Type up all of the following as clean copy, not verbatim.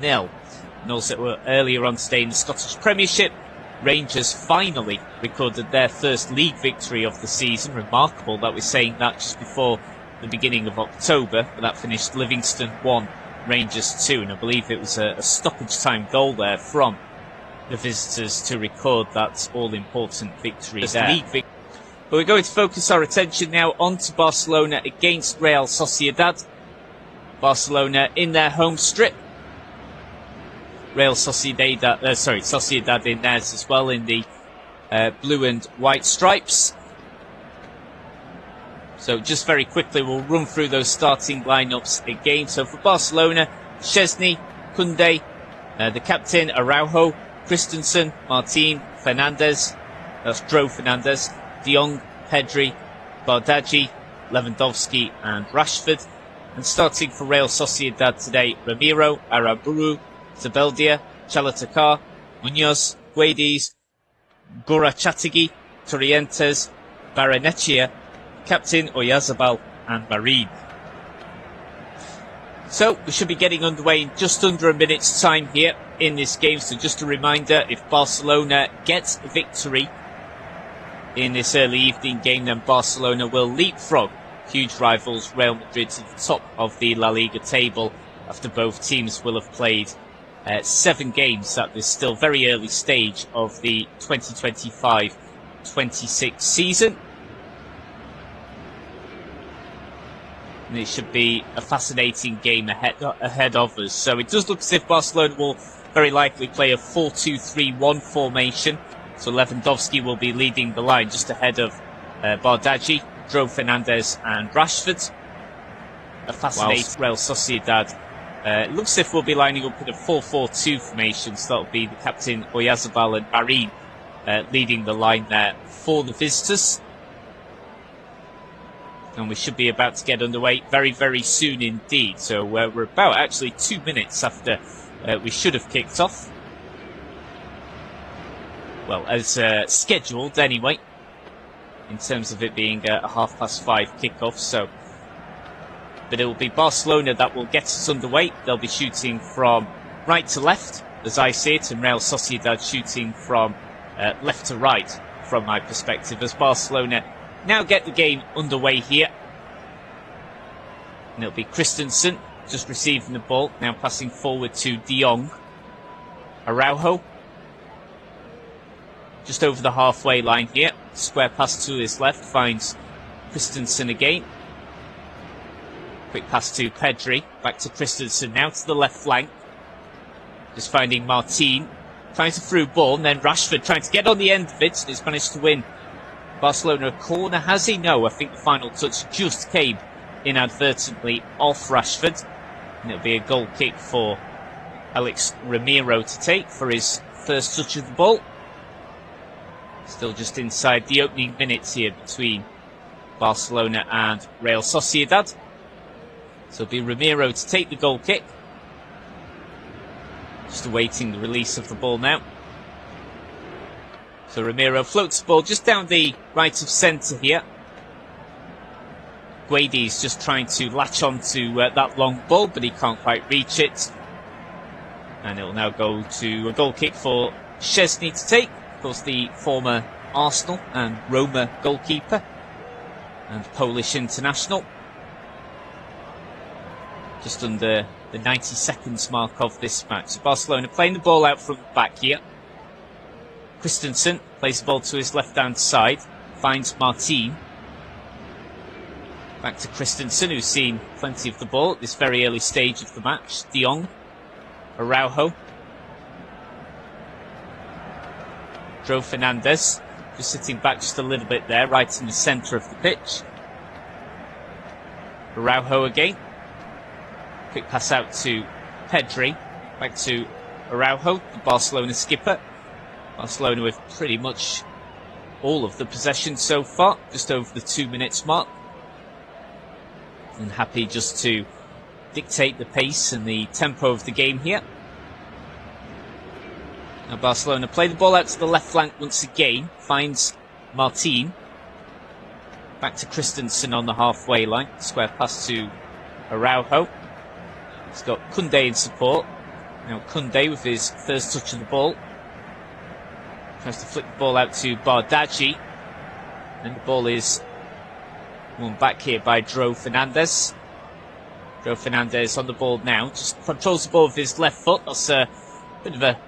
0. And also earlier on today in the Scottish Premiership, Rangers finally recorded their first league victory of the season. Remarkable that we're saying that just before the beginning of October, but that finished Livingston 1, Rangers 2, and I believe it was a stoppage time goal there from the visitors to record that all-important victory there. But we're going to focus our attention now onto Barcelona against Real Sociedad. Barcelona in their home strip. Sociedad in theirs as well, in the blue and white stripes. So just very quickly, we'll run through those starting lineups again. So for Barcelona, Szczesny, Koundé, the captain, Araujo, Christensen, Martin, Fernandes, that's Dro Fernandes, De Jong, Pedri, Bardghji, Lewandowski and Rashford. And starting for Real Sociedad today, Ramiro, Aramburu, Zubeldia, Chalatakar, Munoz, Guedes, Gorachategi, Torrientes, Barrenechea, Captain Oyarzabal and Marin. So we should be getting underway in just under a minute's time here in this game. So just a reminder, if Barcelona gets a victory in this early evening game, then Barcelona will leapfrog huge rivals Real Madrid to the top of the La Liga table, after both teams will have played 7 games at this still very early stage of the 2025-26 season. And it should be a fascinating game ahead of us. So it does look as if Barcelona will very likely play a 4-2-3-1 formation. So Lewandowski will be leading the line just ahead of Bardghji, Dro Fernandes and Rashford. A fascinating Real Sociedad. It looks as if we'll be lining up in a 4-4-2 formation. So that'll be the captain Oyarzabal and Marin leading the line there for the visitors. And we should be about to get underway very, very soon indeed. So we're about actually 2 minutes after we should have kicked off. Well, as scheduled anyway, in terms of it being a 5:30 kickoff. So, but it will be Barcelona that will get us underway. They'll be shooting from right to left, as I see it, and Real Sociedad shooting from left to right, from my perspective, as Barcelona now get the game underway here. And it'll be Christensen just receiving the ball, now passing forward to De Jong. Araujo just over the halfway line here. Square pass to his left, finds Christensen again. Quick pass to Pedri, back to Christensen, now to the left flank. Just finding Martin, finds a through ball, and then Rashford trying to get on the end of it, and he's managed to win Barcelona a corner. Has he? No, I think the final touch just came inadvertently off Rashford. And it'll be a goal kick for Alex Ramiro to take for his first touch of the ball. Still just inside the opening minutes here between Barcelona and Real Sociedad. So it'll be Ramiro to take the goal kick. Just awaiting the release of the ball now. So Ramiro floats the ball just down the right of centre here. Guedes just trying to latch on to that long ball, but he can't quite reach it. And it will now go to a goal kick for Szczesny to take. Of course, the former Arsenal and Roma goalkeeper and Polish international. Just under the 90 seconds mark of this match. So Barcelona playing the ball out from the back here. Christensen plays the ball to his left-hand side, finds Martin. Back to Christensen, who's seen plenty of the ball at this very early stage of the match. De Jong, Araujo, Dro Fernandes, just sitting back just a little bit there, right in the centre of the pitch. Araujo again. Quick pass out to Pedri, back to Araujo, the Barcelona skipper. Barcelona with pretty much all of the possession so far, just over the 2 minutes mark. And happy just to dictate the pace and the tempo of the game here. Now Barcelona play the ball out to the left flank once again, finds Martin. Back to Christensen on the halfway line, square pass to Araujo. He's got Koundé in support. Now Koundé with his first touch of the ball. Tries to flick the ball out to Bardaji. And the ball is won back here by Dro Fernandez. Dro Fernandez on the ball now. Just controls the ball with his left foot. That's a bit of a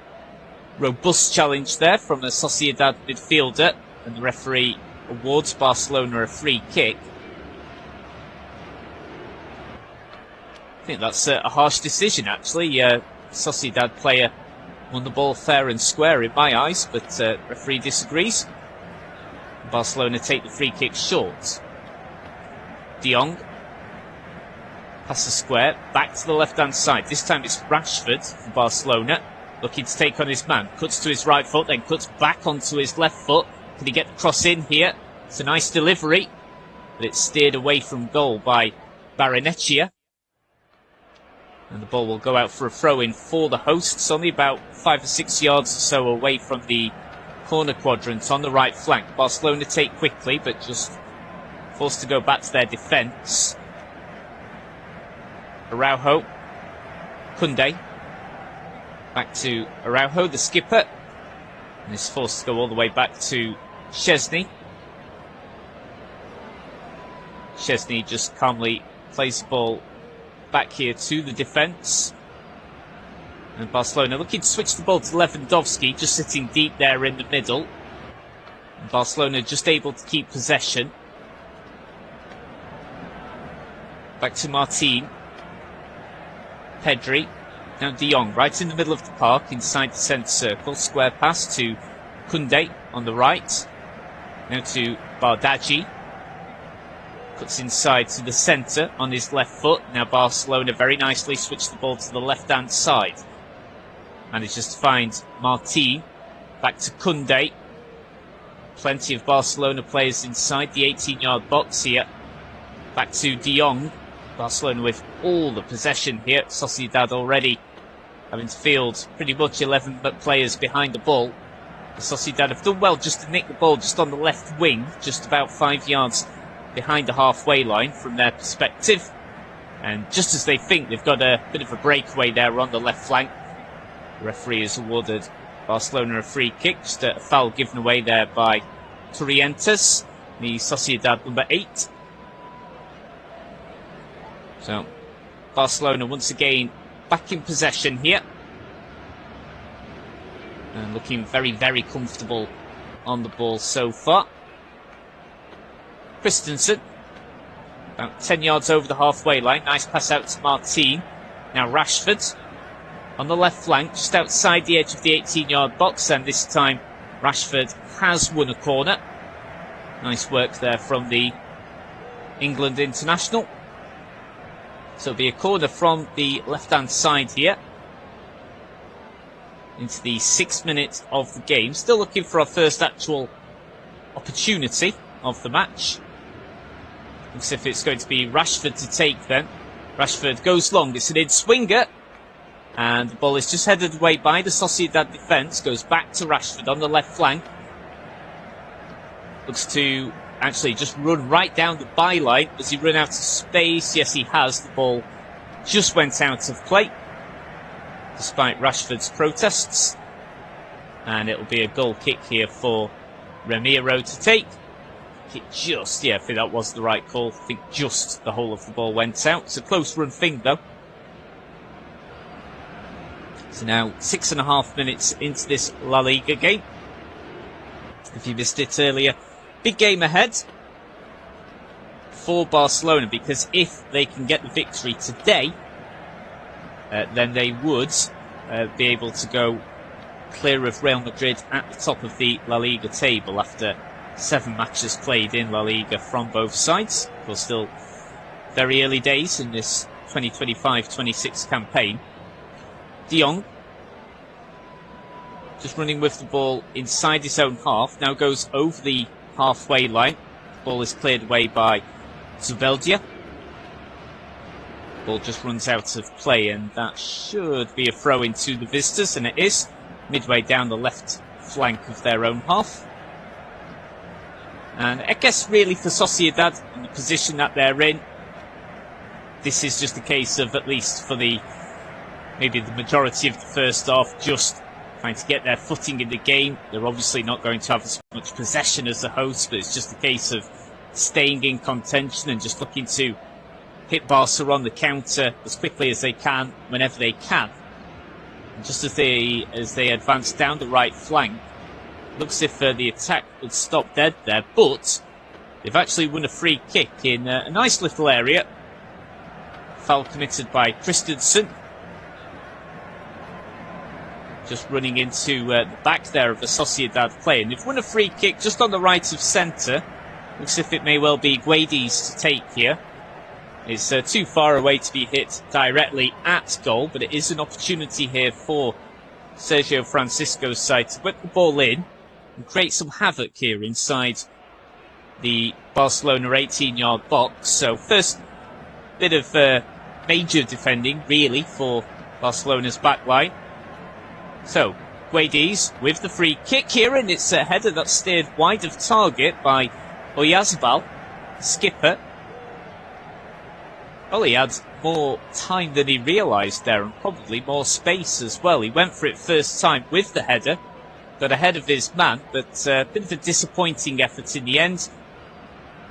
robust challenge there from a Sociedad midfielder. And the referee awards Barcelona a free kick. I think that's a harsh decision, actually. Sociedad player won the ball fair and square in my eyes, but referee disagrees. Barcelona take the free kick short. De Jong. Past the square, back to the left-hand side. This time it's Rashford for Barcelona, looking to take on his man. Cuts to his right foot, then cuts back onto his left foot. Can he get the cross in here? It's a nice delivery, but it's steered away from goal by Barrenetxea. And the ball will go out for a throw-in for the hosts, only about 5 or 6 yards or so away from the corner quadrant on the right flank. Barcelona take quickly, but just forced to go back to their defence. Araujo. Koundé. Back to Araujo, the skipper. And is forced to go all the way back to Szczesny. Szczesny just calmly plays the ball back here to the defence. And Barcelona looking to switch the ball to Lewandowski, just sitting deep there in the middle. And Barcelona just able to keep possession. Back to Martin. Pedri. Now De Jong, right in the middle of the park, inside the centre circle. Square pass to Koundé on the right. Now to Bardaji. Cuts inside to the centre on his left foot. Now Barcelona very nicely switch the ball to the left-hand side. Manages to find Martin. Back to Koundé. Plenty of Barcelona players inside the 18-yard box here. Back to De Jong. Barcelona with all the possession here. Sociedad already having to field pretty much 11 players behind the ball. The Sociedad have done well just to nick the ball just on the left wing, just about 5 yards behind the halfway line from their perspective. And just as they think they've got a bit of a breakaway there on the left flank, the referee has awarded Barcelona a free kick. Just a foul given away there by Torrientes, the Sociedad number 8. So, Barcelona once again back in possession here. And looking very, very comfortable on the ball so far. Christensen, about 10 yards over the halfway line. Nice pass out to Martin. Now Rashford on the left flank, just outside the edge of the 18-yard box. And this time Rashford has won a corner. Nice work there from the England international. So it'll be a corner from the left-hand side here. Into the 6th minute of the game. Still looking for our first actual opportunity of the match. Looks as if it's going to be Rashford to take then. Rashford goes long. It's an in-swinger. And the ball is just headed away by the Sociedad defence. Goes back to Rashford on the left flank. Looks to actually just run right down the byline. Does he run out of space? Yes, he has. The ball just went out of play, despite Rashford's protests. And it'll be a goal kick here for Ramiro to take. It just, yeah, I think that was the right call. I think just the whole of the ball went out. It's a close run thing, though. So now 6.5 minutes into this La Liga game. If you missed it earlier, big game ahead for Barcelona, because if they can get the victory today, then they would be able to go clear of Real Madrid at the top of the La Liga table after 7 matches played in La Liga from both sides. We're still very early days in this 2025-26 campaign. De Jong just running with the ball inside his own half. Now goes over the halfway line. The ball is cleared away by Zubeldia. Ball just runs out of play, and that should be a throw into the visitors, and it is midway down the left flank of their own half. And I guess really for Sociedad, in the position that they're in, this is just a case of, at least for the maybe the majority of the first half, just trying to get their footing in the game. They're obviously not going to have as much possession as the hosts, but it's just a case of staying in contention and just looking to hit Barca on the counter as quickly as they can, whenever they can. And just as they advance down the right flank, looks as if the attack would stop dead there, but they've actually won a free kick in a nice little area. Foul committed by Christensen. Just running into the back there of the Sociedad player. And they've won a free kick just on the right of centre. Looks as if it may well be Guedes to take here. It's too far away to be hit directly at goal, but it is an opportunity here for Sergio Francisco's side to whip the ball in and create some havoc here inside the Barcelona 18-yard box. So first bit of major defending, really, for Barcelona's backline. So, Guedes with the free kick here, and it's a header that's steered wide of target by Oyarzabal, skipper. Well, he had more time than he realised there, and probably more space as well. He went for it first time with the header, got ahead of his man, but a bit of a disappointing effort in the end.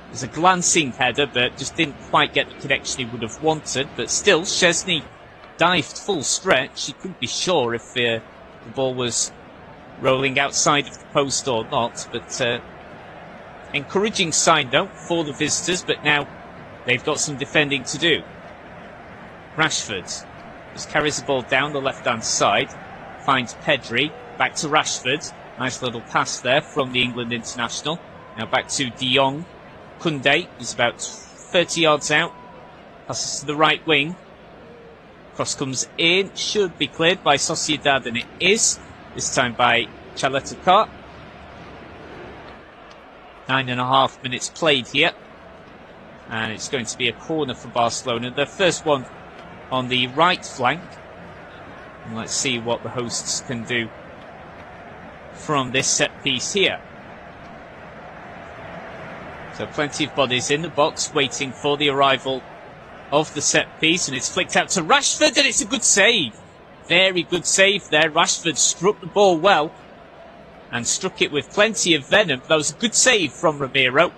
It was a glancing header, but just didn't quite get the connection he would have wanted. But still, Szczesny dived full stretch. He couldn't be sure if the ball was rolling outside of the post or not. But encouraging sign, though, for the visitors. But now they've got some defending to do. Rashford just carries the ball down the left-hand side. Finds Pedri. Back to Rashford. Nice little pass there from the England international. Now back to De Jong. Koundé is about 30 yards out. Passes to the right wing. Cross comes in. Should be cleared by Sociedad, and it is. This time by Chaletakar. 9.5 minutes played here. And it's going to be a corner for Barcelona. Their first one on the right flank. And let's see what the hosts can do from this set piece here. So plenty of bodies in the box waiting for the arrival of the set piece, and it's flicked out to Rashford, and it's a good save. Very good save there. Rashford struck the ball well and struck it with plenty of venom. That was a good save from Ramiro.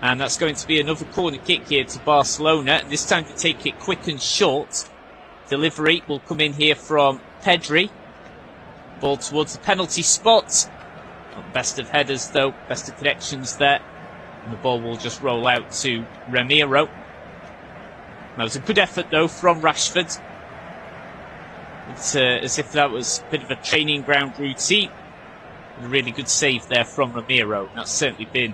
And that's going to be another corner kick here to Barcelona. And this time to take it quick and short. Delivery will come in here from Pedri. Ball towards the penalty spot. Not the best of headers though, best of connections there. And the ball will just roll out to Ramiro. That was a good effort though from Rashford. It's as if that was a bit of a training ground routine. And a really good save there from Ramiro. That's certainly been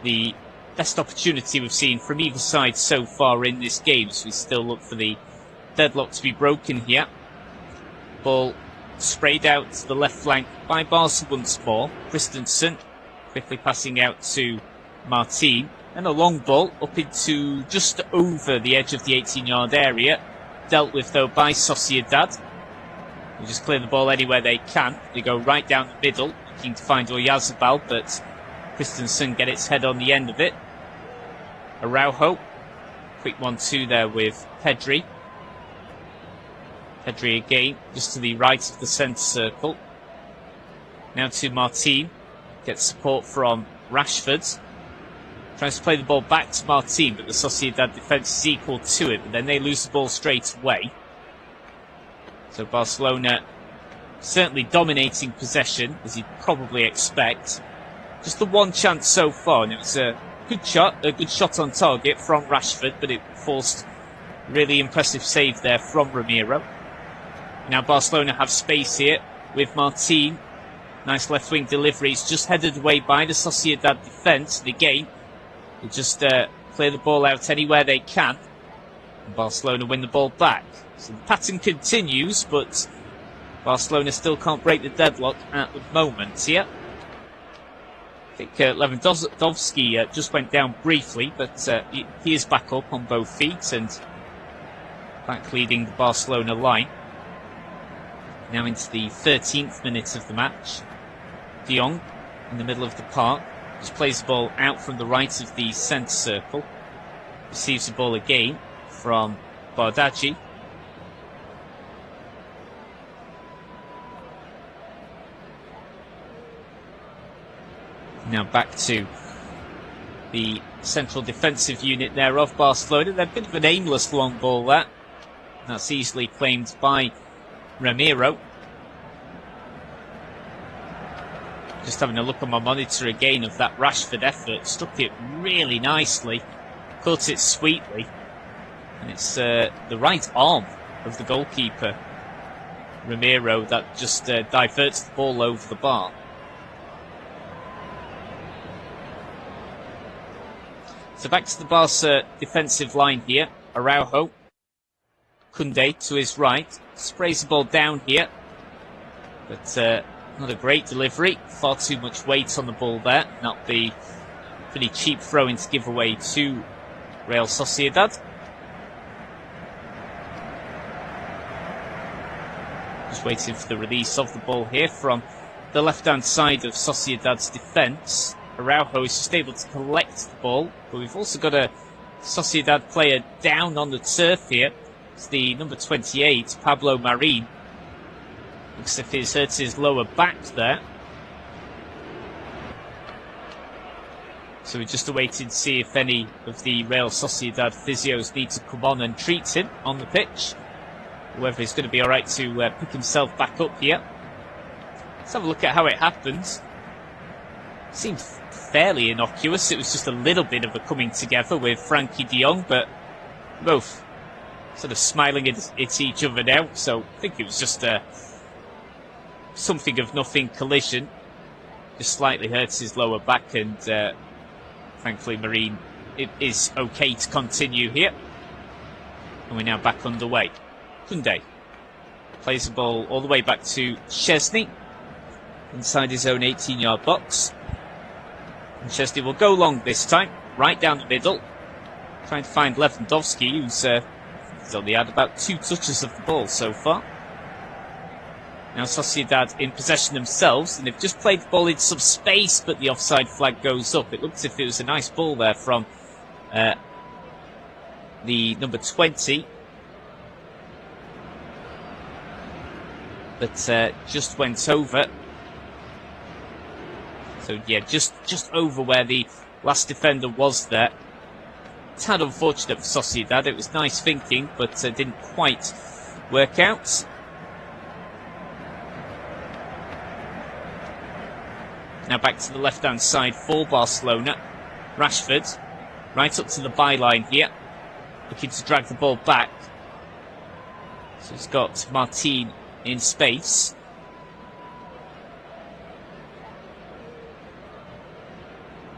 the best opportunity we've seen from either side so far in this game. So we still look for the deadlock to be broken here. Ball sprayed out to the left flank by Barca once more. Christensen quickly passing out to Martin. And a long ball up into just over the edge of the 18-yard area. Dealt with though by Sociedad. They just clear the ball anywhere they can. They go right down the middle, looking to find Oyarzabal, but Christensen get its head on the end of it. Araujo. Quick 1-2 there with Pedri. Pedri again, just to the right of the centre circle. Now to Martin. Gets support from Rashford. Tries to play the ball back to Martin, but the Sociedad defence is equal to it. But then they lose the ball straight away. So Barcelona certainly dominating possession, as you'd probably expect. Just the one chance so far, and it was a good shot on target from Rashford, but it forced a really impressive save there from Ramiro. Now Barcelona have space here with Martin. Nice left wing delivery. It's just headed away by the Sociedad defence. And again, they just clear the ball out anywhere they can. And Barcelona win the ball back. So the pattern continues, but Barcelona still can't break the deadlock at the moment here. I think Lewandowski just went down briefly, but he is back up on both feet and back leading the Barcelona line. Now into the 13th minute of the match. De Jong in the middle of the park. Just plays the ball out from the right of the centre circle. Receives the ball again from Bardghji. Now back to the central defensive unit there of Barcelona. They're a bit of an aimless long ball there. That's easily claimed by Ramiro. Just having a look on my monitor again of that Rashford effort. Struck it really nicely. Caught it sweetly. And it's the right arm of the goalkeeper, Ramiro, that just diverts the ball over the bar. So back to the Barca defensive line here. Araujo. Koundé to his right. Sprays the ball down here. But not a great delivery. Far too much weight on the ball there. That'll be a pretty cheap throw-in to give away to Real Sociedad. Just waiting for the release of the ball here from the left-hand side of Sociedad's defence. Araujo is just able to collect the ball, but we've also got a Sociedad player down on the turf here. It's the number 28, Pablo Marin. Looks as if he's hurt his lower back there. So we're just awaiting to see if any of the Real Sociedad physios need to come on and treat him on the pitch. Whether he's going to be alright to pick himself back up here. Let's have a look at how it happened. Seemed fairly innocuous. It was just a little bit of a coming together with Frankie de Jong, but both sort of smiling at each other now. So I think it was just a something of nothing collision. Just slightly hurts his lower back, and thankfully Marine it is okay to continue here. And we're now back underway. Koundé plays the ball all the way back to Szczesny inside his own 18-yard box. And Szczesny will go long this time, right down the middle, trying to find Lewandowski, who's only had about 2 touches of the ball so far. Now Sociedad in possession themselves, and they've just played the ball in some space, but the offside flag goes up. It looked as if it was a nice ball there from the number 20. But just went over. So yeah, just over where the last defender was there. It's had unfortunate for Sociedad. It was nice thinking, but didn't quite work out. Now back to the left-hand side for Barcelona. Rashford, right up to the byline here, looking to drag the ball back. So he's got Martin in space.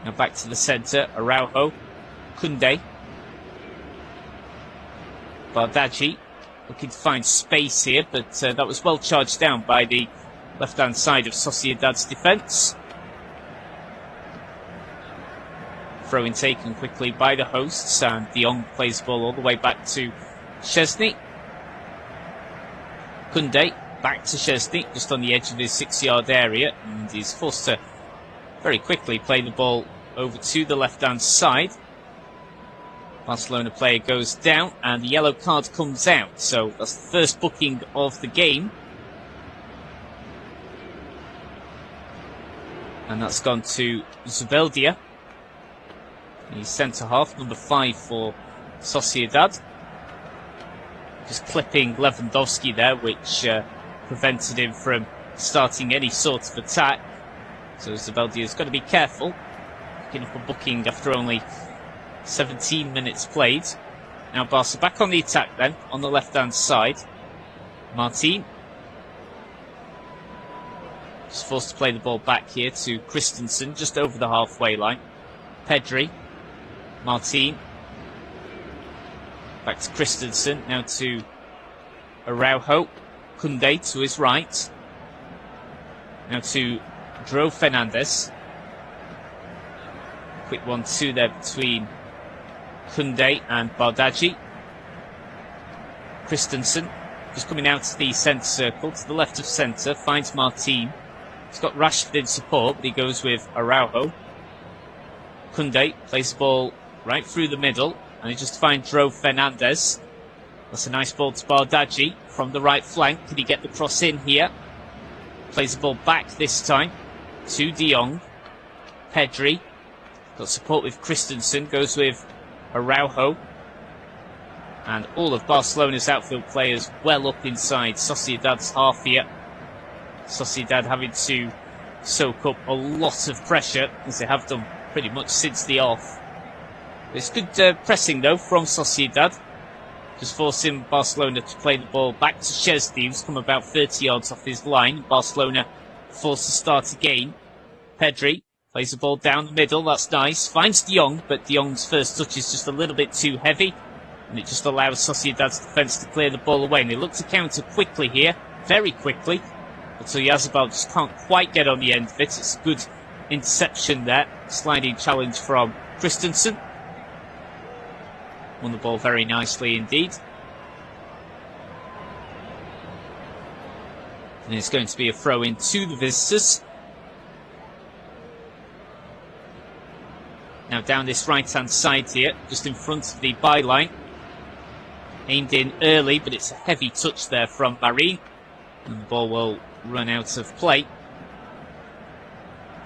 Now back to the centre, Araujo, Koundé, Bardghji, looking to find space here, but that was well charged down by the left-hand side of Sociedad's defence. Throw-in taken quickly by the hosts, and de Jong plays the ball all the way back to Szczesny. Koundé back to Szczesny, just on the edge of his 6-yard area, and he's forced to very quickly play the ball over to the left-hand side. Barcelona player goes down, and the yellow card comes out, so that's the first booking of the game. And that's gone to Zubeldia. He's centre-half, number 5 for Sociedad. Just clipping Lewandowski there, which prevented him from starting any sort of attack. So Zubeldia's got to be careful. Picking up a booking after only 17 minutes played. Now Barca back on the attack then, on the left-hand side. Martin. Just forced to play the ball back here to Christensen, just over the halfway line. Pedri. Martin. Back to Christensen, now to Araujo. Koundé to his right. Now to João Fernandes. Quick 1-2 there between Koundé and Bardghji. Christensen just coming out to the centre circle, to the left of centre, finds Martin. He's got Rashford in support, but he goes with Araujo. Koundé plays the ball right through the middle, and he just finds João Fernandes. That's a nice ball to Bardghji from the right flank. Can he get the cross in here? Plays the ball back this time to de Jong. Pedri. Got support with Christensen, goes with Araujo. And all of Barcelona's outfield players well up inside Sociedad's half here. Sociedad having to soak up a lot of pressure, as they have done pretty much since the off. It's good pressing though from Sociedad, just forcing Barcelona to play the ball back to Szczesny, who's come about 30 yards off his line. Barcelona forced to start again. Pedri plays the ball down the middle, that's nice. Finds De Jong, but De Jong's first touch is just a little bit too heavy, and it just allows Sociedad's defence to clear the ball away. And they look to counter quickly here, very quickly. But Oyarzabal just can't quite get on the end of it. It's a good interception there. Sliding challenge from Christensen. Won the ball very nicely indeed. And it's going to be a throw in to the visitors. Now down this right-hand side here, just in front of the byline. Aimed in early, but it's a heavy touch there from Marin. And the ball will run out of play.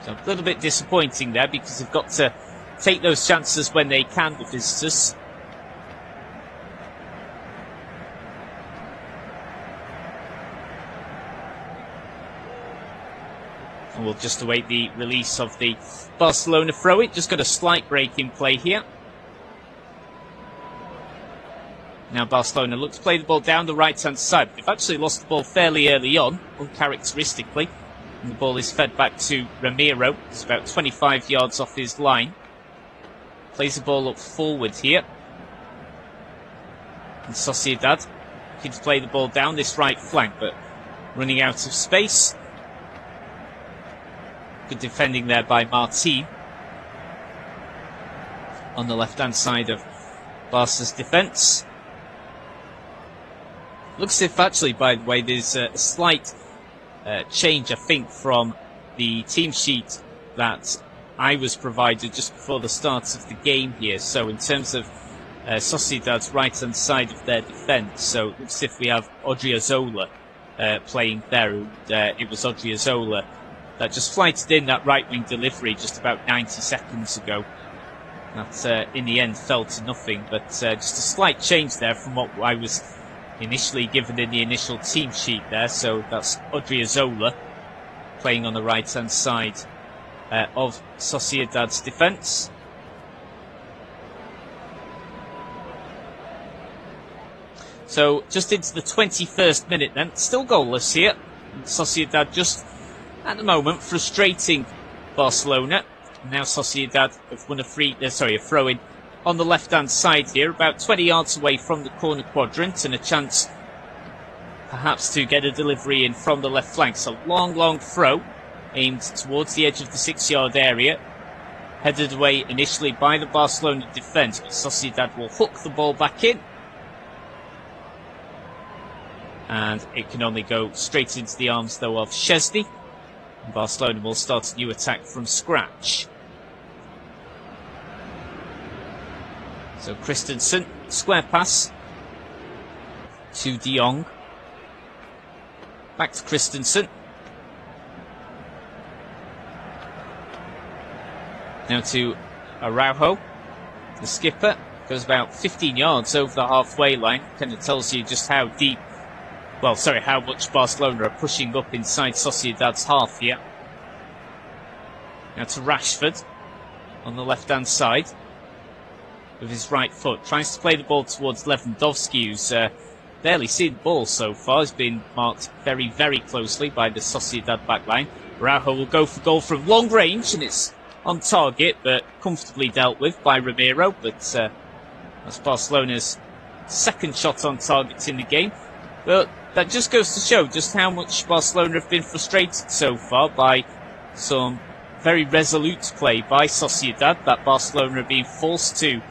So a little bit disappointing there, because they've got to take those chances when they can, the visitors. And we'll just await the release of the Barcelona throw-in. Just got a slight break in play here. Now Barcelona look to play the ball down the right-hand side. They've actually lost the ball fairly early on, uncharacteristically. And the ball is fed back to Ramiro. It's about 25 yards off his line. Plays the ball up forward here. And Sociedad looking to play the ball down this right flank, but running out of space. Good defending there by Martin on the left-hand side of Barca's defence. Looks as if, actually, by the way, there's a slight change, I think, from the team sheet that I was provided just before the start of the game here. So in terms of Sociedad's right-hand side of their defence, so it looks as if we have Odriozola playing there. And, it was Odriozola that just flighted in that right-wing delivery just about 90 seconds ago. That, in the end, fell to nothing. But just a slight change there from what I was initially given in the initial team sheet there. So that's Odriozola playing on the right-hand side of Sociedad's defence. So just into the 21st minute then. Still goalless here. Sociedad just, at the moment, frustrating Barcelona. Now Sociedad have won a throw-in on the left-hand side here, about 20 yards away from the corner quadrant, and a chance perhaps to get a delivery in from the left flank. So long throw aimed towards the edge of the 6-yard area, headed away initially by the Barcelona defence, but Sociedad will hook the ball back in, and it can only go straight into the arms though of Szczesny. Barcelona will start a new attack from scratch. So Christensen, square pass to De Jong. Back to Christensen. Now to Araujo, the skipper. Goes about 15 yards over the halfway line. Kind of tells you just how how much Barcelona are pushing up inside Sociedad's half here. Now to Rashford on the left-hand side with his right foot. Tries to play the ball towards Lewandowski, who's barely seen the ball so far. Has been marked very, very closely by the Sociedad backline. Araujo will go for goal from long range, and it's on target, but comfortably dealt with by Ramiro. But that's Barcelona's second shot on target in the game. But that just goes to show just how much Barcelona have been frustrated so far by some very resolute play by Sociedad, that Barcelona are being forced to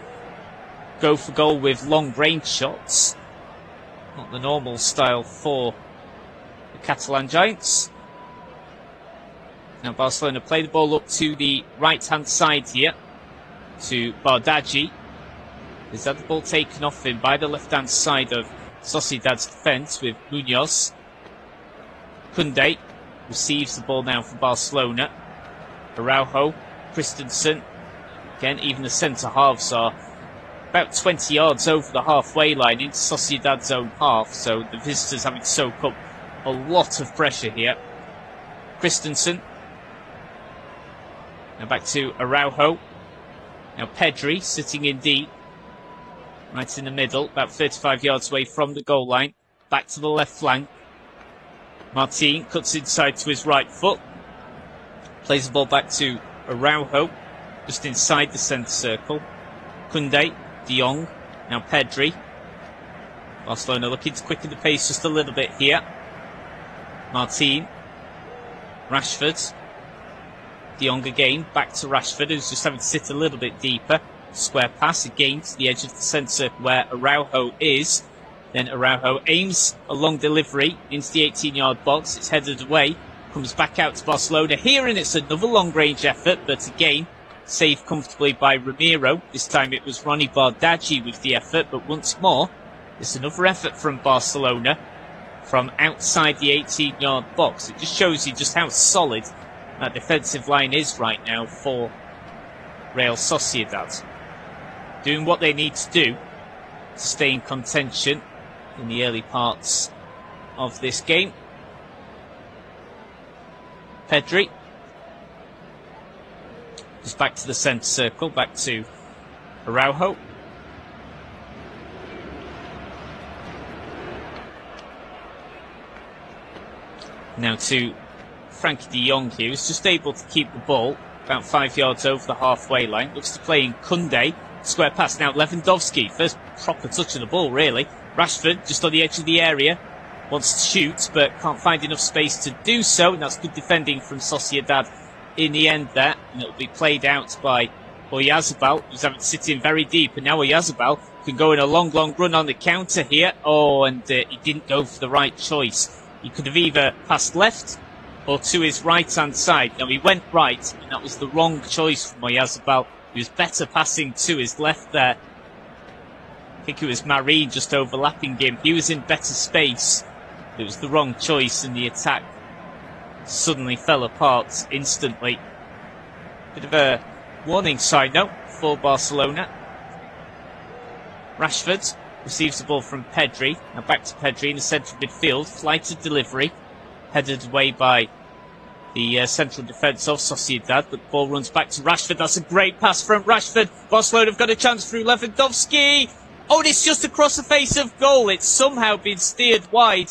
go for goal with long range shots. Not the normal style for the Catalan Giants. Now Barcelona play the ball up to the right-hand side here to Bardghji. Is that the ball taken off him by the left-hand side of Sociedad's defence with Munoz. Koundé receives the ball now for Barcelona. Araujo Christensen. Again, even the centre-halves are about 20 yards over the halfway line into Sociedad's own half, so the visitors having to soak up a lot of pressure here. Christensen. Now back to Araujo. Now Pedri sitting in deep. Right in the middle, about 35 yards away from the goal line. Back to the left flank. Martin cuts inside to his right foot. Plays the ball back to Araujo, just inside the centre circle. Koundé, De Jong, now Pedri. Barcelona looking to quicken the pace just a little bit here. Martin. Rashford. De Jong again, back to Rashford, who's just having to sit a little bit deeper. Square pass again to the edge of the centre circle where Araujo is. Then Araujo aims a long delivery into the 18-yard box. It's headed away. Comes back out to Barcelona here, and it's another long-range effort, but again, saved comfortably by Ramiro. This time it was Ronnie Bardghji with the effort, but once more, it's another effort from Barcelona from outside the 18-yard box. It just shows you just how solid that defensive line is right now for Real Sociedad. Doing what they need to do to stay in contention in the early parts of this game. Pedri. Just back to the centre circle, back to Araujo. Now to Frankie de Jong, here, who's just able to keep the ball about 5 yards over the halfway line. Looks to play in Koundé. Square pass now, Lewandowski. First proper touch of the ball, really. Rashford, just on the edge of the area. Wants to shoot, but can't find enough space to do so. And that's good defending from Sociedad in the end there. And it'll be played out by Oyarzabal, who's having to sit in very deep. And now Oyarzabal can go in a long, long run on the counter here. Oh, and he didn't go for the right choice. He could have either passed left or to his right-hand side. Now, he went right, and that was the wrong choice from Oyarzabal. He was better passing to his left there. I think it was Marin just overlapping him. He was in better space. It was the wrong choice, and the attack suddenly fell apart instantly. Bit of a warning sign note for Barcelona. Rashford receives the ball from Pedri. Now back to Pedri in the central midfield. Flighted delivery. Headed away by the central defence of Sociedad, but the ball runs back to Rashford. That's a great pass from Rashford. Barcelona have got a chance through Lewandowski. Oh, and it's just across the face of goal. It's somehow been steered wide.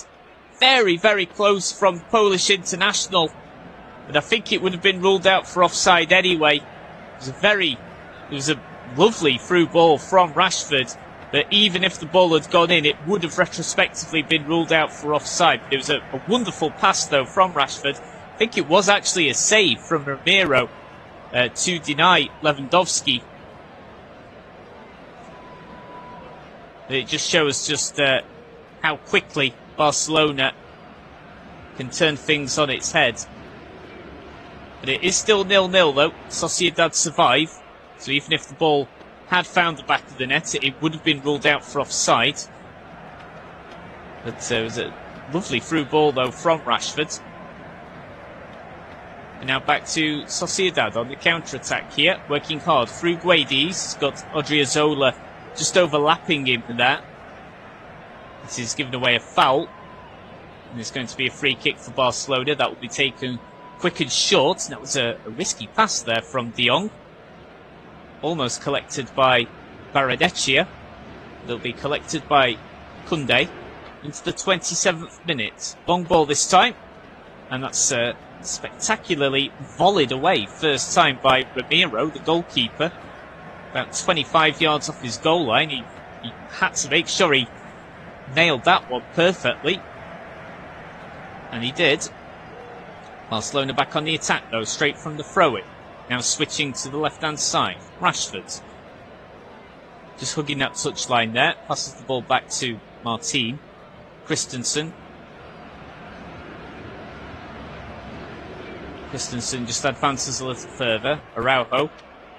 Very, very close from the Polish international. But I think it would have been ruled out for offside anyway. It was a lovely through ball from Rashford. But even if the ball had gone in, it would have retrospectively been ruled out for offside. But it was a wonderful pass, though, from Rashford. I think it was actually a save from Ramiro to deny Lewandowski. But it just shows just how quickly Barcelona can turn things on its head. But it is still 0-0, though. Sociedad survive. So even if the ball had found the back of the net, it would have been ruled out for offside. But it was a lovely through ball, though, from Rashford. And now back to Sociedad on the counter-attack here. Working hard through Guedes. He's got Odriozola just overlapping him there. This is giving away a foul. And it's going to be a free kick for Barcelona. That will be taken quick and short. And that was a risky pass there from De Jong. Almost collected by Bardghji. They'll be collected by Koundé into the 27th minute. Long ball this time. And that's spectacularly volleyed away. First time by Ramiro, the goalkeeper. About 25 yards off his goal line. He had to make sure he nailed that one perfectly. And he did. Barcelona back on the attack, though, straight from the throw-in. Now switching to the left-hand side. Rashford. Just hugging that touchline there. Passes the ball back to Martin. Christensen. Christensen just advances a little further. Araujo.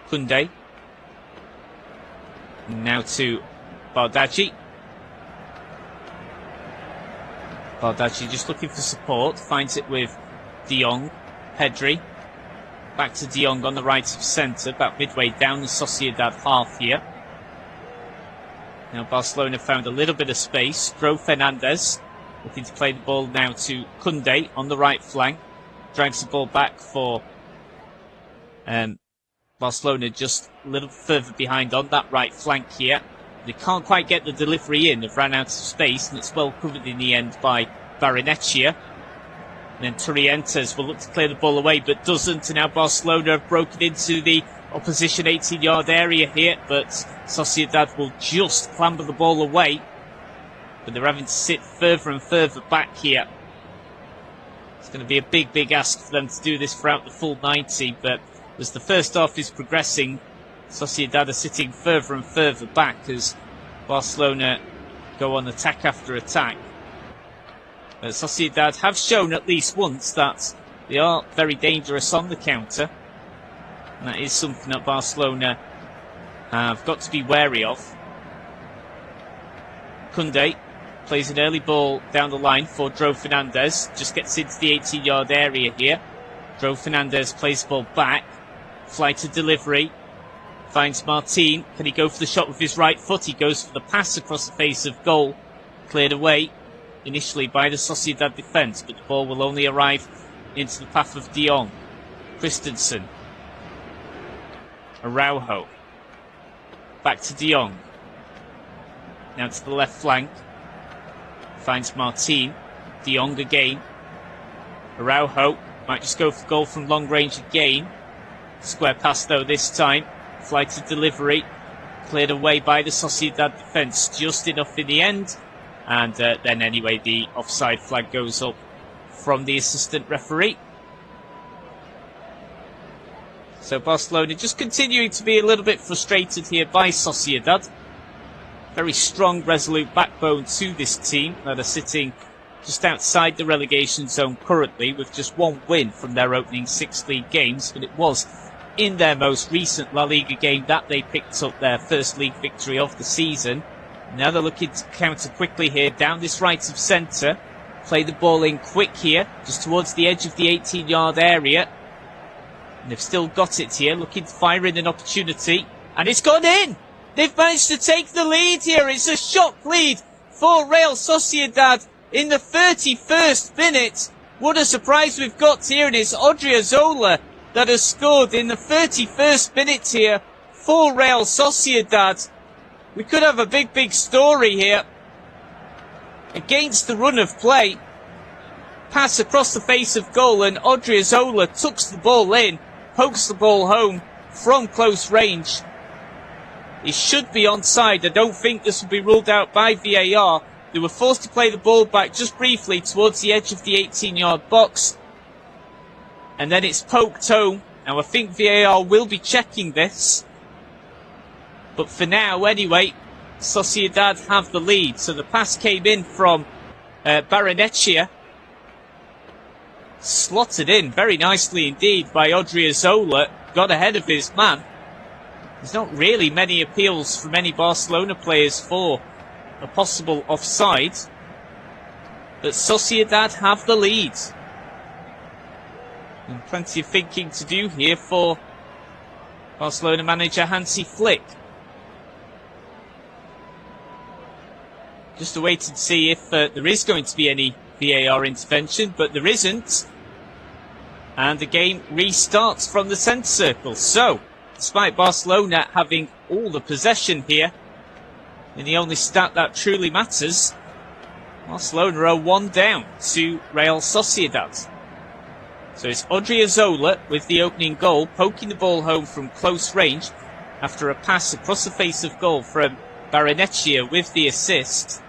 Koundé. Now to Bardghji. Bardghji just looking for support. Finds it with De Jong. Pedri. Back to De Jong on the right of centre, about midway down the Sociedad half here. Now Barcelona found a little bit of space. João Fernandes looking to play the ball now to Koundé on the right flank. Drags the ball back for Barcelona, just a little further behind on that right flank here. They can't quite get the delivery in. They've ran out of space, and it's well covered in the end by Barrenetxea. And then Torrentes will look to clear the ball away, but doesn't. And now Barcelona have broken into the opposition 18-yard area here, but Sociedad will just clamber the ball away. But they're having to sit further and further back here. It's going to be a big, big ask for them to do this throughout the full 90, but as the first half is progressing, Sociedad are sitting further and further back as Barcelona go on attack after attack. But Sociedad have shown at least once that they are very dangerous on the counter. And that is something that Barcelona have got to be wary of. Koundé plays an early ball down the line for João Fernandes. Just gets into the 18-yard area here. João Fernandes plays the ball back. Flight of delivery. Finds Martin. Can he go for the shot with his right foot? He goes for the pass across the face of goal. Cleared away initially by the Sociedad defence, but the ball will only arrive into the path of De Jong. Christensen. Araujo. Back to De Jong. Now to the left flank. Finds Martin. De Jong again. Araujo might just go for goal from long range again. Square pass though this time. Flight of delivery. Cleared away by the Sociedad defence. Just enough in the end. And then anyway the offside flag goes up from the assistant referee. So Barcelona just continuing to be a little bit frustrated here by Sociedad. Very strong, resolute backbone to this team that are sitting just outside the relegation zone currently with just one win from their opening 6 league games, but it was in their most recent La Liga game that they picked up their first league victory of the season. Now they're looking to counter quickly here down this right of centre. Play the ball in quick here, just towards the edge of the 18-yard area. And they've still got it here, looking to fire in an opportunity. And it's gone in! They've managed to take the lead here. It's a shock lead for Real Sociedad in the 31st minute. What a surprise we've got here, and it's Odriozola that has scored in the 31st minute here for Real Sociedad. We could have a big, big story here. Against the run of play. Pass across the face of goal, and Odriozola tucks the ball in, pokes the ball home from close range. He should be onside. I don't think this will be ruled out by VAR. They were forced to play the ball back just briefly towards the edge of the 18-yard box. And then it's poked home. Now I think VAR will be checking this. But for now, anyway, Sociedad have the lead. So the pass came in from Barrenetxea. Slotted in very nicely indeed by Odriozola. Got ahead of his man. There's not really many appeals from any Barcelona players for a possible offside. But Sociedad have the lead. And plenty of thinking to do here for Barcelona manager Hansi Flick. Just to wait and see if there is going to be any VAR intervention, but there isn't. And the game restarts from the centre circle. So, despite Barcelona having all the possession here, in the only stat that truly matters, Barcelona are 1 down to Real Sociedad. So it's Odriozola with the opening goal, poking the ball home from close range after a pass across the face of goal from Barrenetxea with the assist.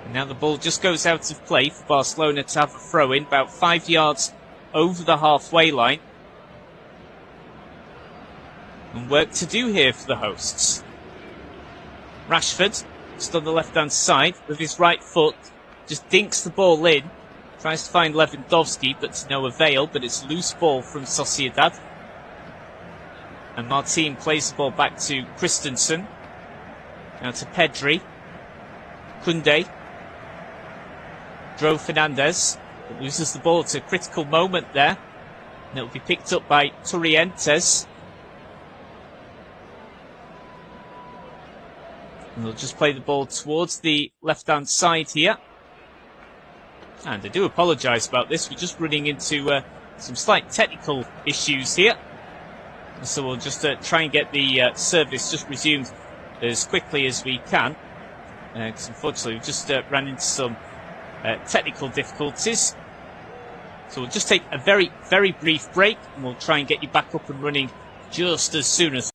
And now the ball just goes out of play for Barcelona to have a throw in about 5 yards over the halfway line. And work to do here for the hosts. Rashford, just on the left-hand side, with his right foot, just dinks the ball in. Tries to find Lewandowski, but to no avail. But it's a loose ball from Sociedad. And Martin plays the ball back to Christensen. Now to Pedri. Koundé. João Fernandes loses the ball at a critical moment there. And it'll be picked up by Torrientes. And they'll just play the ball towards the left-hand side here. And I do apologise about this. We're just running into some slight technical issues here. So we'll just try and get the service just resumed as quickly as we can. Because unfortunately we've just ran into some technical difficulties. So we'll just take a very, very brief break and we'll try and get you back up and running just as soon as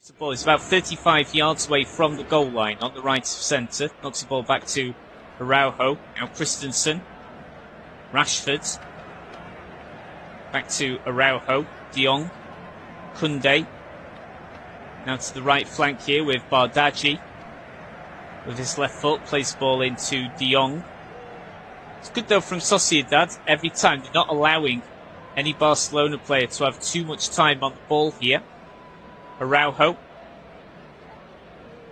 the ball is about 35 yards away from the goal line on the right of centre. Knocks the ball back to Araujo. Now Christensen. Rashford. Back to Araujo. De Jong. Koundé. Now to the right flank here with Bardghji. With his left foot. Plays the ball into De Jong. It's good though from Sociedad. Every time they're not allowing any Barcelona player to have too much time on the ball here. Araujo.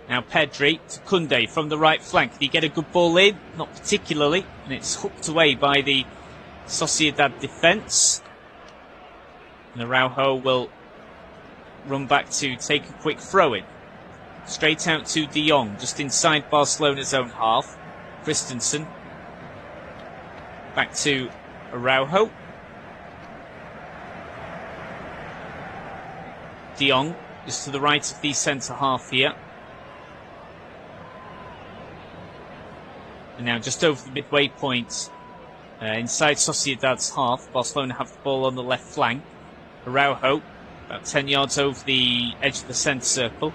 Now Pedri to Koundé from the right flank. Did he get a good ball in? Not particularly. And it's hooked away by the Sociedad defence. And Araujo will run back to take a quick throw in. Straight out to De Jong, just inside Barcelona's own half. Christensen. Back to Araujo. De Jong. Just to the right of the centre half here. And now just over the midway point, inside Sociedad's half. Barcelona have the ball on the left flank. Araujo, about 10 yards over the edge of the centre circle.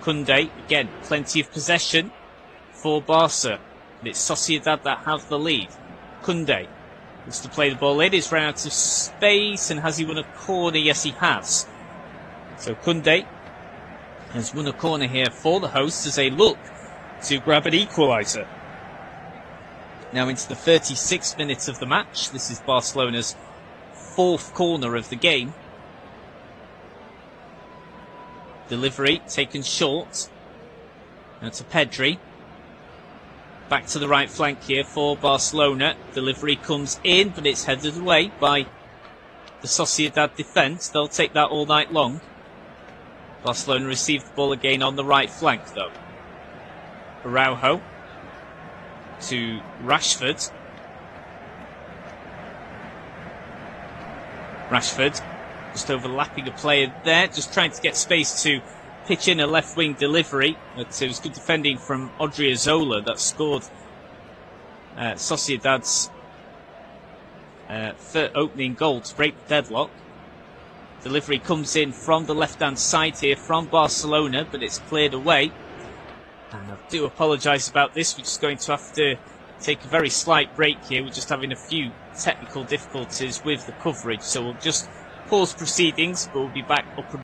Koundé, again, plenty of possession for Barca. And it's Sociedad that have the lead. Koundé wants to play the ball in. He's run out of space, and has he won a corner? Yes, he has. So Koundé has won a corner here for the hosts as they look to grab an equaliser. Now into the 36th minute of the match. This is Barcelona's fourth corner of the game. Delivery taken short. Now to Pedri. Back to the right flank here for Barcelona. Delivery comes in, but it's headed away by the Sociedad defence. They'll take that all night long. Barcelona received the ball again on the right flank, though. Araujo to Rashford. Rashford just overlapping a player there, just trying to get space to pitch in a left wing delivery. But it was good defending from Odriozola that scored Sociedad's opening goal to break the deadlock. Delivery comes in from the left-hand side here from Barcelona, but it's cleared away. And I do apologise about this. We're just going to have to take a very slight break here. We're just having a few technical difficulties with the coverage. So we'll just pause proceedings, but we'll be back up and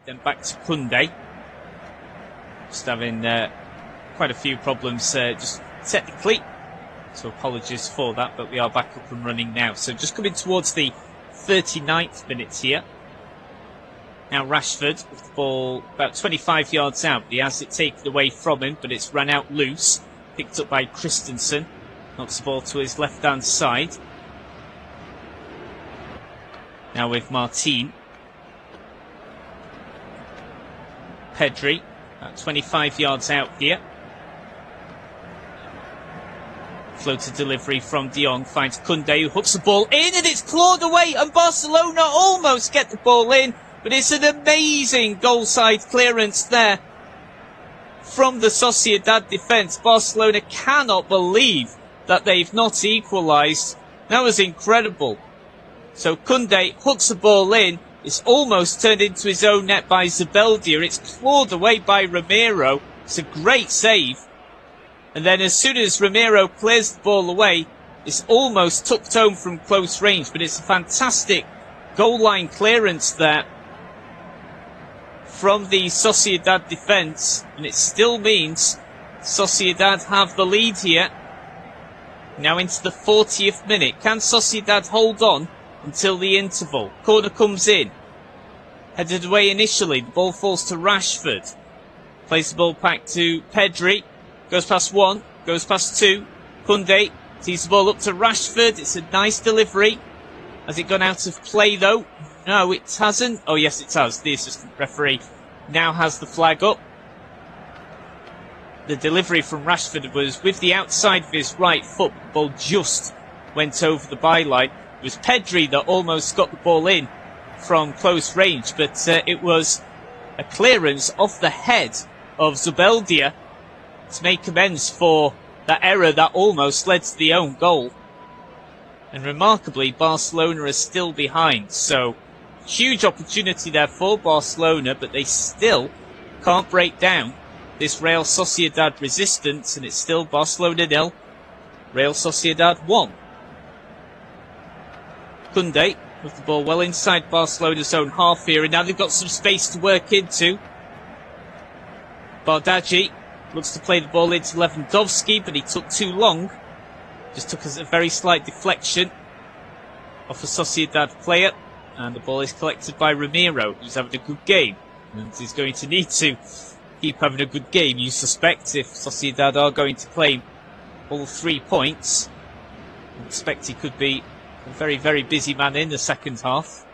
then back to Koundé. Just having quite a few problems just technically, so apologies for that, but we are back up and running now. So just coming towards the 39th minute here. Now Rashford with the ball about 25 yards out. He has it taken away from him, but it's run out loose. Picked up by Christensen. Knocks the ball to his left-hand side. Now with Martin. Pedri, about 25 yards out here. Floated delivery from De Jong, finds Koundé, who hooks the ball in, and it's clawed away, and Barcelona almost get the ball in, but it's an amazing goal-side clearance there from the Sociedad defence. Barcelona cannot believe that they've not equalised. That was incredible. So Koundé hooks the ball in. It's almost turned into his own net by Zubeldia. It's clawed away by Romero. It's a great save. And then as soon as Romero clears the ball away, it's almost tucked home from close range. But it's a fantastic goal line clearance there from the Sociedad defence. And it still means Sociedad have the lead here. Now into the 40th minute. Can Sociedad hold on until the interval? Corner comes in. Headed away initially. The ball falls to Rashford. Plays the ball back to Pedri. Goes past one. Goes past two. Koundé tees the ball up to Rashford. It's a nice delivery. Has it gone out of play though? No, it hasn't. Oh yes, it has. The assistant referee now has the flag up. The delivery from Rashford was with the outside of his right foot. The ball just went over the byline. It was Pedri that almost got the ball in from close range, but it was a clearance off the head of Zubeldia to make amends for that error that almost led to the own goal. And remarkably, Barcelona is still behind, so huge opportunity there for Barcelona, but they still can't break down this Real Sociedad resistance, and it's still Barcelona 0, Real Sociedad 1. Koundé with the ball well inside Barcelona's own half here, and now they've got some space to work into. Bardghji looks to play the ball into Lewandowski, but he took too long. Just took a very slight deflection off a Sociedad player, and the ball is collected by Romero, who's having a good game, and he's going to need to keep having a good game, you suspect, if Sociedad are going to claim all 3 points. I expect he could be a very, very busy man in the second half.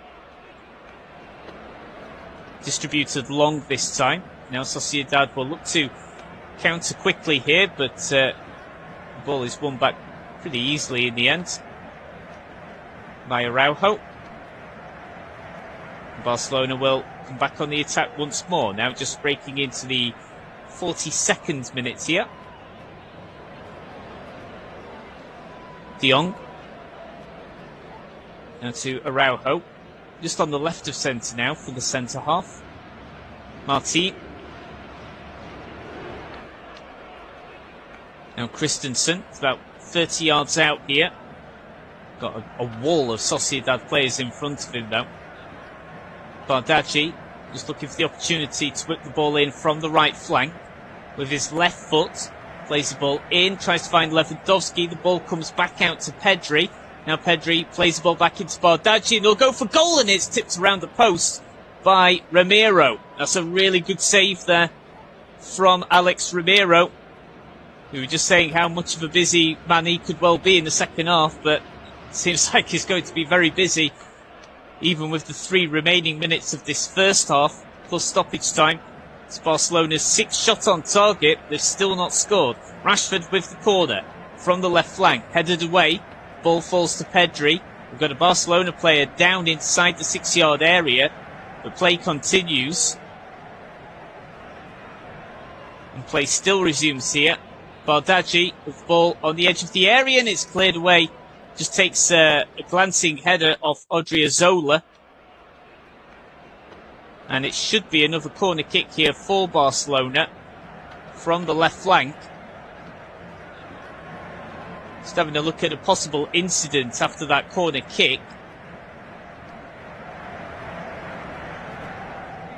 Distributed long this time. Now Sociedad will look to counter quickly here, but the ball is won back pretty easily in the end by Araujo. Barcelona will come back on the attack once more. Now just breaking into the 42nd minute here. De Jong. Now to Araujo. Just on the left of centre now for the centre half. Martin. Now Christensen. It's about 30 yards out here. Got a wall of Sociedad players in front of him though. Bardghji just looking for the opportunity to whip the ball in from the right flank with his left foot. Plays the ball in, tries to find Lewandowski. The ball comes back out to Pedri. Now Pedri plays the ball back into Bardghji, and they'll go for goal, and it's tipped around the post by Romero. That's a really good save there from Alex Romero. We were just saying how much of a busy man he could well be in the second half, but it seems like he's going to be very busy even with the 3 remaining minutes of this first half, plus stoppage time. It's Barcelona's 6th shot on target. They've still not scored. Rashford with the corner from the left flank. Headed away. Ball falls to Pedri. We've got a Barcelona player down inside the 6-yard area. The play continues. And play still resumes here. Bardghji with the ball on the edge of the area, and it's cleared away. Just takes a glancing header off Odriozola. And it should be another corner kick here for Barcelona from the left flank. Just having a look at a possible incident after that corner kick.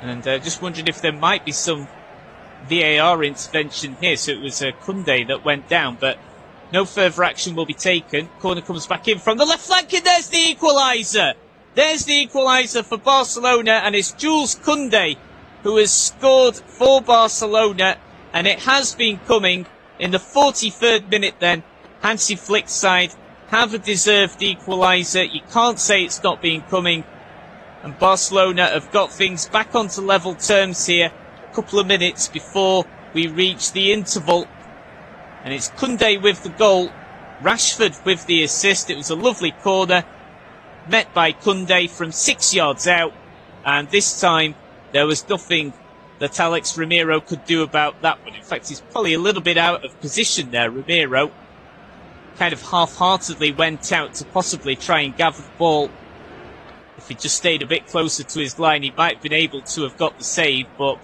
And just wondering if there might be some VAR intervention here. So it was Koundé that went down, but no further action will be taken. Corner comes back in from the left flank, and there's the equaliser. There's the equaliser for Barcelona, and it's Jules Koundé who has scored for Barcelona, and it has been coming in the 43rd minute then. Hansi Flick's side have a deserved equaliser. You can't say it's not been coming. And Barcelona have got things back onto level terms here a couple of minutes before we reach the interval. And it's Koundé with the goal, Rashford with the assist. It was a lovely corner, met by Koundé from 6 yards out. And this time, there was nothing that Alex Ramiro could do about that one. In fact, he's probably a little bit out of position there, Ramiro. Kind of half-heartedly went out to possibly try and gather the ball. If he just stayed a bit closer to his line, he might have been able to have got the save, but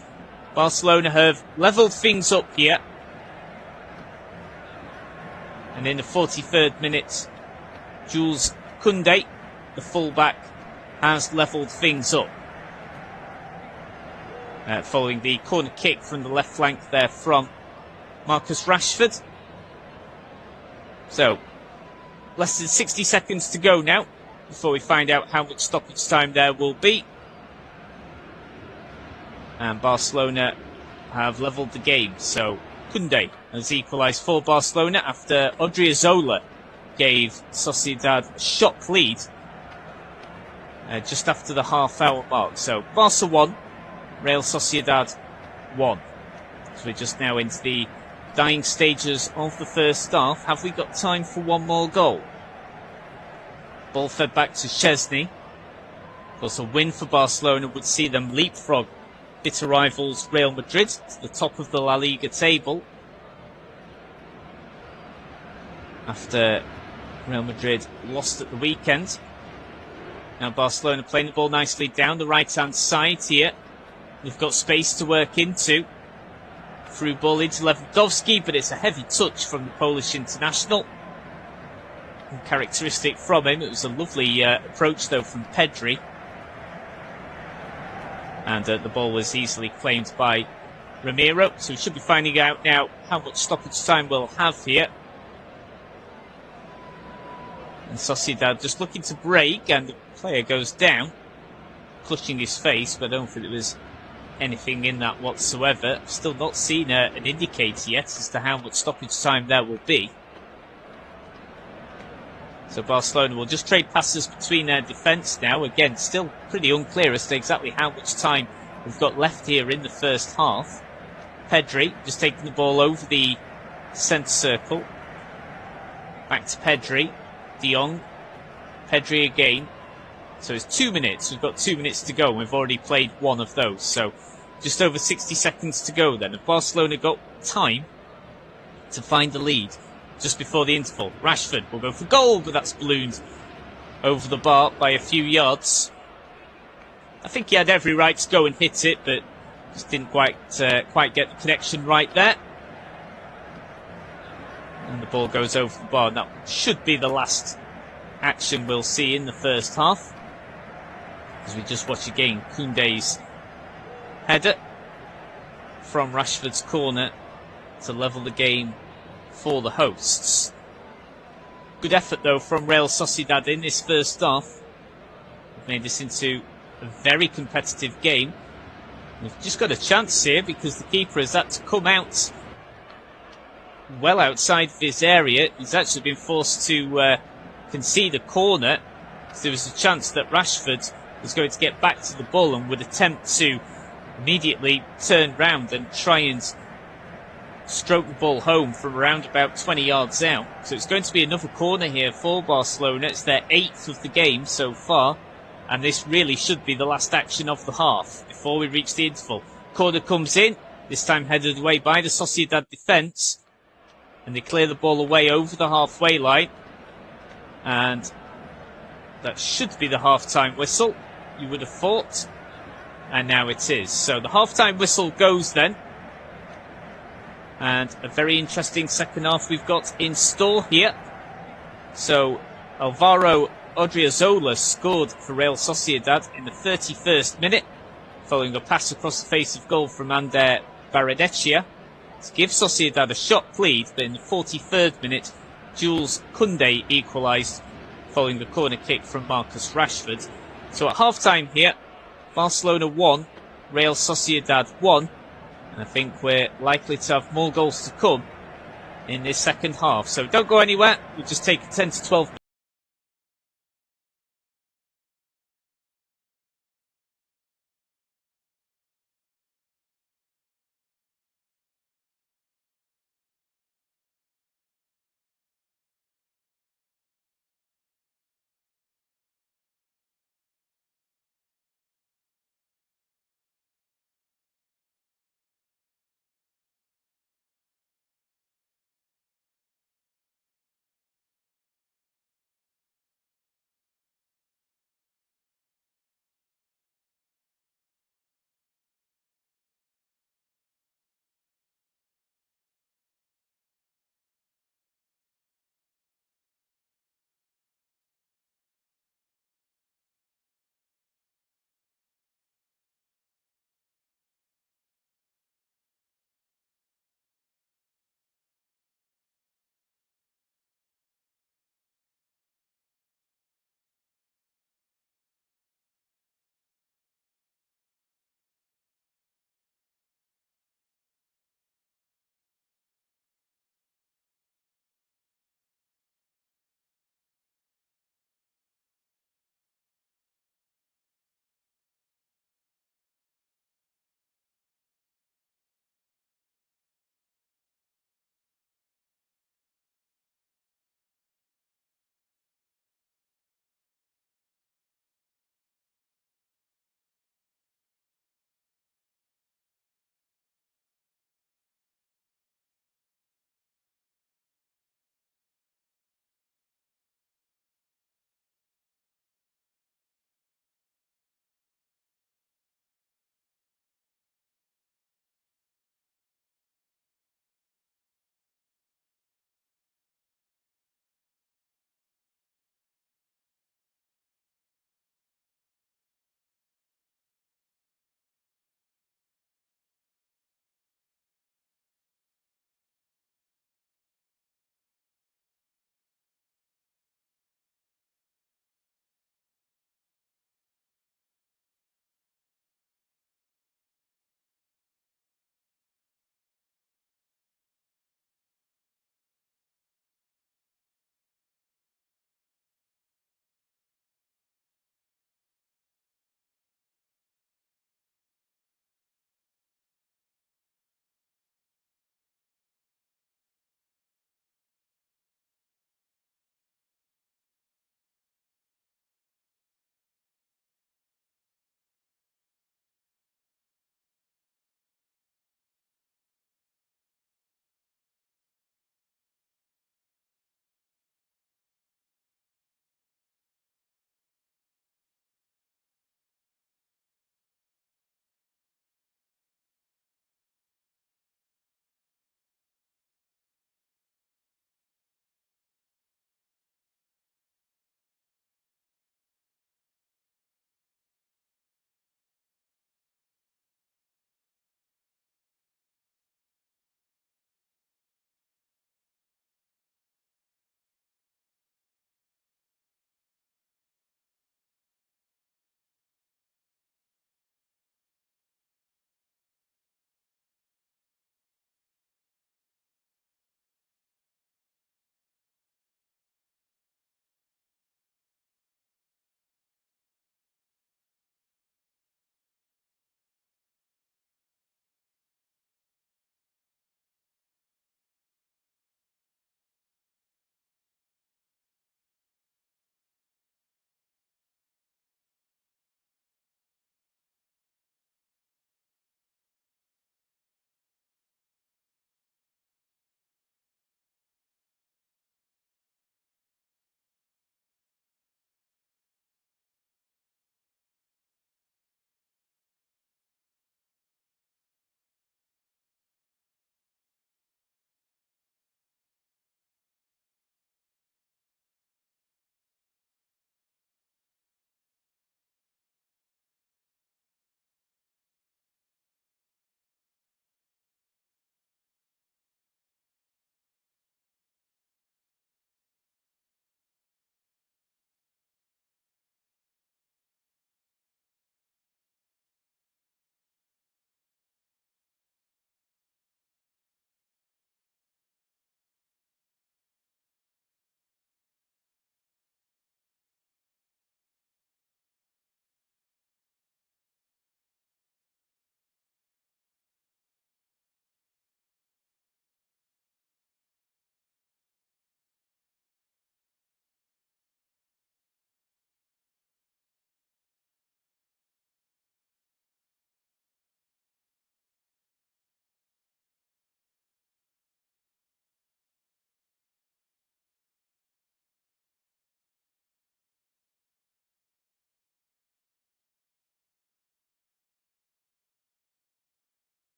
Barcelona have levelled things up here. And in the 43rd minute, Jules Koundé, the fullback, has levelled things up. Following the corner kick from the left flank there from Marcus Rashford. So, less than 60 seconds to go now before we find out how much stoppage time there will be. And Barcelona have levelled the game. So, Koundé has equalised for Barcelona after Odriozola gave Sociedad a shock lead just after the half-hour mark. So, Barca 1, Real Sociedad 1. So we're just now into the dying stages of the first half. Have we got time for one more goal? Ball fed back to Szczesny. Of course, a win for Barcelona would see them leapfrog bitter rivals Real Madrid to the top of the La Liga table. After Real Madrid lost at the weekend. Now Barcelona playing the ball nicely down the right-hand side here. They've got space to work into. Through ball into Lewandowski, but it's a heavy touch from the Polish international. Uncharacteristic from him. It was a lovely approach, though, from Pedri. And the ball was easily claimed by Ramiro. So we should be finding out now how much stoppage time we'll have here. And Sociedad just looking to break, and the player goes down, clutching his face, but I don't think it was anything in that whatsoever. Still not seen an indicator yet as to how much stoppage time there will be. So Barcelona will just trade passes between their defence now. Again, still pretty unclear as to exactly how much time we've got left here in the first half. Pedri just taking the ball over the centre circle. Back to Pedri. De Jong. Pedri again. So it's 2 minutes. We've got 2 minutes to go, and we've already played one of those. So just over 60 seconds to go then. Have Barcelona got time to find the lead just before the interval? Rashford will go for goal, but that's ballooned over the bar by a few yards. I think he had every right to go and hit it, but just didn't quite get the connection right there. And the ball goes over the bar. And that should be the last action we'll see in the first half. As we just watch again, Koundé's header from Rashford's corner to level the game for the hosts. Good effort though from Real Sociedad in this first half. We've made this into a very competitive game. We've just got a chance here because the keeper has had to come out well outside of his area. He's actually been forced to concede a corner. So there was a chance that Rashford was going to get back to the ball and would attempt to immediately turn round and try and stroke the ball home from around about 20 yards out. So it's going to be another corner here for Barcelona. It's their 8th of the game so far, and this really should be the last action of the half before we reach the interval. Corner comes in, this time headed away by the Sociedad defence, and they clear the ball away over the halfway line, and that should be the half-time whistle, you would have thought. And now it is. So the half-time whistle goes then. And a very interesting second half we've got in store here. So Alvaro Odriozola scored for Real Sociedad in the 31st minute following a pass across the face of goal from Ander Baradechia to give Sociedad a shot lead, but in the 43rd minute, Jules Koundé equalised following a corner kick from Marcus Rashford. So at half-time here, Barcelona 1, Real Sociedad 1, and I think we're likely to have more goals to come in this second half. So don't go anywhere, we'll just take a 10 to 12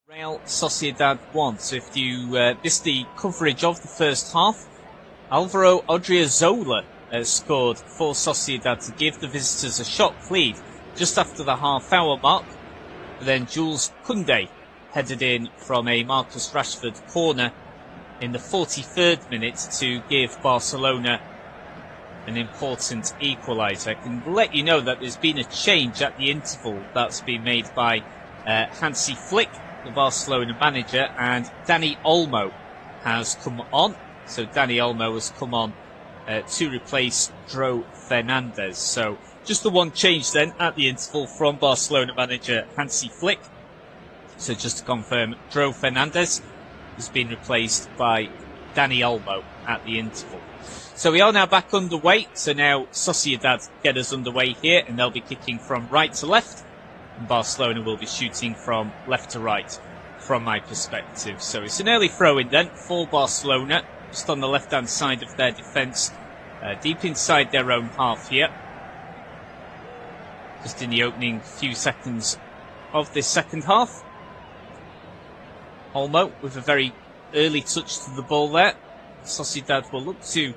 Real Sociedad 1. So if you missed the coverage of the first half, Alvaro Odriozola scored for Sociedad to give the visitors a shot lead just after the half-hour mark. But then Jules Koundé headed in from a Marcus Rashford corner in the 43rd minute to give Barcelona an important equaliser. I can let you know that there's been a change at the interval that's been made by Hansi Flick, the Barcelona manager, and Dani Olmo has come on. So Dani Olmo has come on to replace Dro Fernandez. So just the one change then at the interval from Barcelona manager Hansi Flick. So just to confirm, Dro Fernandez has been replaced by Dani Olmo at the interval. So we are now back underway. So now Sociedad get us underway here, and they'll be kicking from right to left, and Barcelona will be shooting from left to right from my perspective. So it's an early throw-in then for Barcelona, just on the left-hand side of their defence, deep inside their own half here. Just in the opening few seconds of this second half. Olmo with a very early touch to the ball there. Sociedad will look to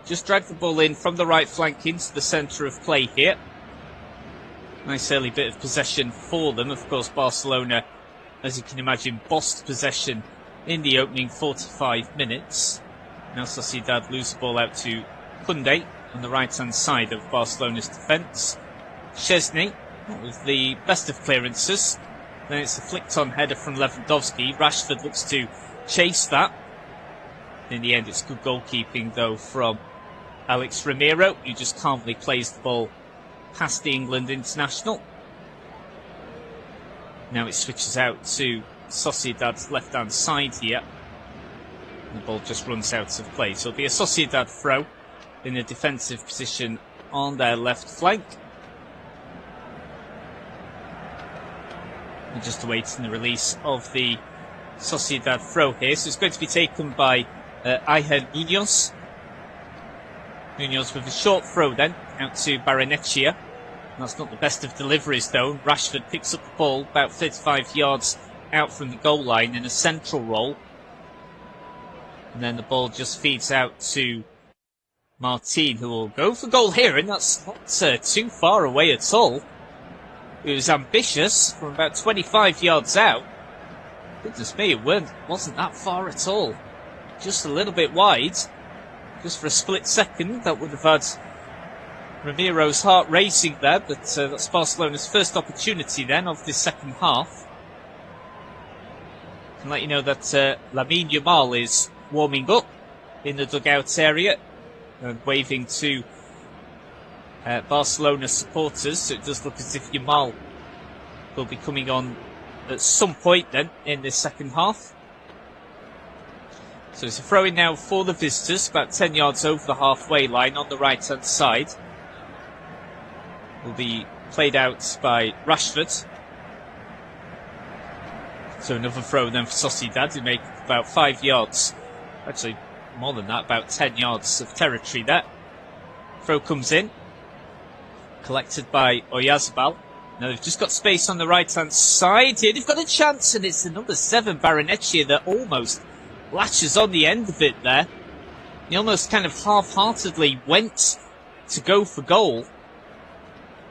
just drag the ball in from the right flank into the centre of play here. Nice early bit of possession for them. Of course, Barcelona, as you can imagine, bossed possession in the opening 45 minutes. Now Sociedad lose the ball out to Koundé on the right-hand side of Barcelona's defence. Szczesny with the best of clearances. Then it's a flicked-on header from Lewandowski. Rashford looks to chase that. In the end, it's good goalkeeping, though, from Alex Ramiro, who just calmly plays the ball past the England international. Now it switches out to Sociedad's left-hand side here. The ball just runs out of play. So it'll be a Sociedad throw in a defensive position on their left flank. And just awaiting the release of the Sociedad throw here. So it's going to be taken by Aiher Munoz. Munoz with a short throw then out to Barrenechea. That's not the best of deliveries though. Rashford picks up the ball about 35 yards out from the goal line in a central role. And then the ball just feeds out to Martin, who will go for goal here, and that's not too far away at all. It was ambitious from about 25 yards out. Goodness me, it wasn't that far at all. Just a little bit wide. Just for a split second, that would have had Ramiro's heart racing there, but that's Barcelona's first opportunity then of this second half. I can let you know that Lamine Yamal is warming up in the dugout area and waving to Barcelona supporters, so it does look as if Yamal will be coming on at some point then in this second half. So it's a throw in now for the visitors, about 10 yards over the halfway line on the right hand side. Will be played out by Rashford. So another throw then for Sociedad, who make about 5 yards, actually more than that, about 10 yards of territory there. Throw comes in, collected by Oyarzabal. Now they've just got space on the right hand side here. They've got a chance, and it's the number 7 Barrenechea that almost latches on the end of it there. He almost kind of half-heartedly went to go for goal,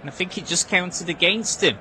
and I think it just counted against him.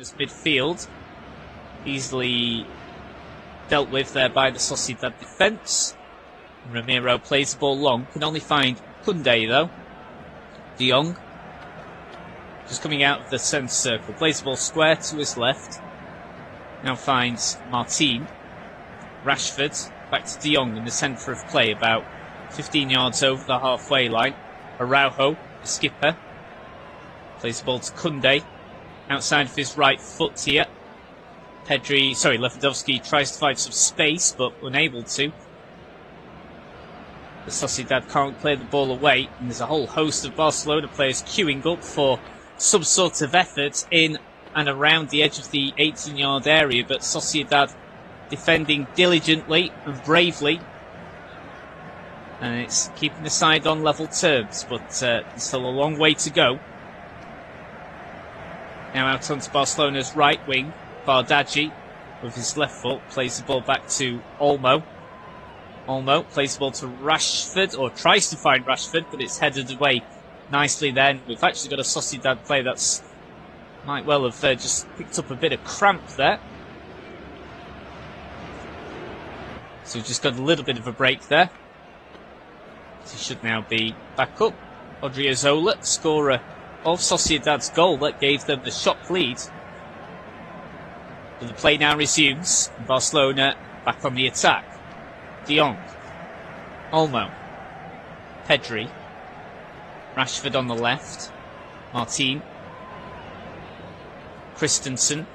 Barcelona's midfield. Easily dealt with there by the Sociedad defence. Ramiro plays the ball long, can only find Koundé though. De Jong, just coming out of the centre circle, plays the ball square to his left. Now finds Martin. Rashford, back to De Jong in the centre of play, about 15 yards over the halfway line. Araujo, the skipper, plays the ball to Koundé, outside of his right foot here. Lewandowski tries to find some space, but unable to. The Sociedad can't clear the ball away, and there's a whole host of Barcelona players queuing up for some sort of effort in and around the edge of the 18-yard area, but Sociedad defending diligently and bravely, and it's keeping the side on level terms, but there's still a long way to go. Now out onto Barcelona's right wing, Bardghji with his left foot plays the ball back to Olmo. Olmo plays the ball to Rashford, or tries to find Rashford, but it's headed away nicely then. We've actually got a Sociedad player that's might well have just picked up a bit of cramp there. So we've just got a little bit of a break there. He should now be back up. Odriozola, scorer of Sociedad's goal that gave them the shock lead. But the play now resumes. Barcelona back on the attack. De Jong, Olmo, Pedri, Rashford on the left, Martin, Christensen,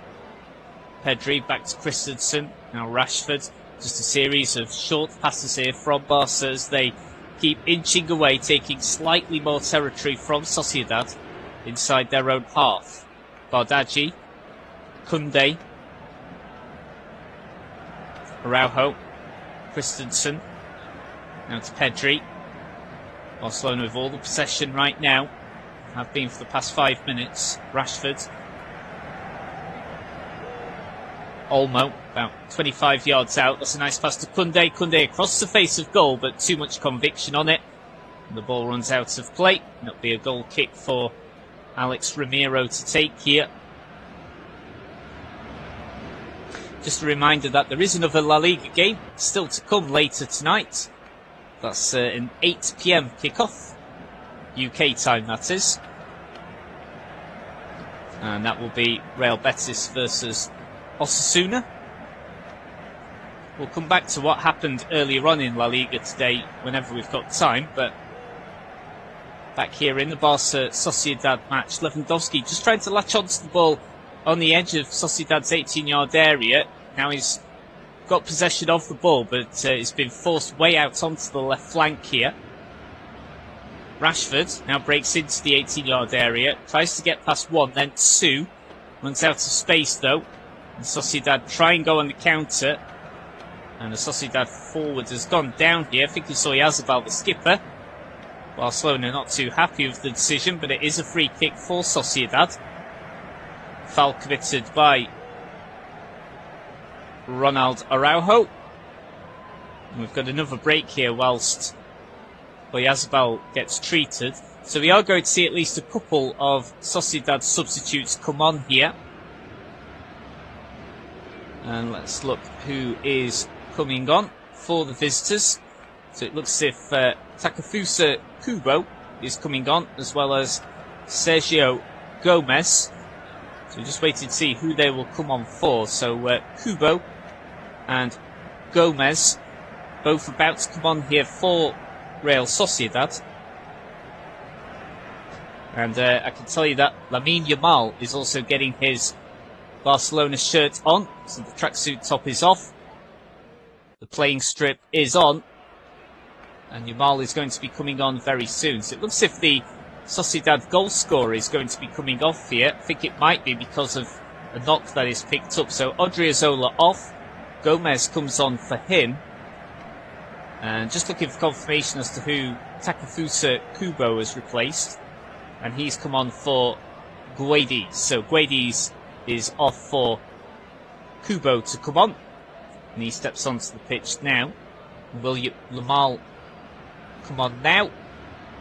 Pedri back to Christensen, now Rashford. Just a series of short passes here from Barca as they keep inching away, taking slightly more territory from Sociedad inside their own half. Bardghji, Koundé, Araujo, Christensen, now to Pedri. Barcelona with all the possession right now, have been for the past 5 minutes. Rashford, Olmo, about 25 yards out. That's a nice pass to Koundé. Koundé across the face of goal, but too much conviction on it. And the ball runs out of play. That'll be a goal kick for Alex Ramiro to take here. Just a reminder that there is another La Liga game still to come later tonight. That's an 8 PM kickoff, UK time that is. And that will be Real Betis versus Osasuna. We'll come back to what happened earlier on in La Liga today whenever we've got time, but back here in the Barca Sociedad match, Lewandowski just trying to latch onto the ball on the edge of Sociedad's 18-yard area. Now he's got possession of the ball, but it's been forced way out onto the left flank here. Rashford now breaks into the 18-yard area, tries to get past one, then two. Runs out of space though. And Sociedad try and go on the counter. And the Sociedad forward has gone down here. I think you saw Yazabal, the skipper. Barcelona not too happy with the decision, but it is a free kick for Sociedad. Foul committed by Ronald Araujo. And we've got another break here whilst Yazabal gets treated. So we are going to see at least a couple of Sociedad substitutes come on here. And let's look who is coming on for the visitors. So it looks as if Takefusa Kubo is coming on, as well as Sergio Gomez. So we're just waiting to see who they will come on for. So Kubo and Gomez, both about to come on here for Real Sociedad. And I can tell you that Lamine Yamal is also getting his Barcelona shirt on. So the tracksuit top is off. The playing strip is on. And Yamal is going to be coming on very soon. So it looks as if the Sociedad goal scorer is going to be coming off here. I think it might be because of a knock that is picked up. So Odriozola off. Gomez comes on for him. And just looking for confirmation as to who Takefusa Kubo has replaced. And he's come on for Guedes. So Guedes is off for Kubo to come on. And he steps onto the pitch now. Will Yamal come on now?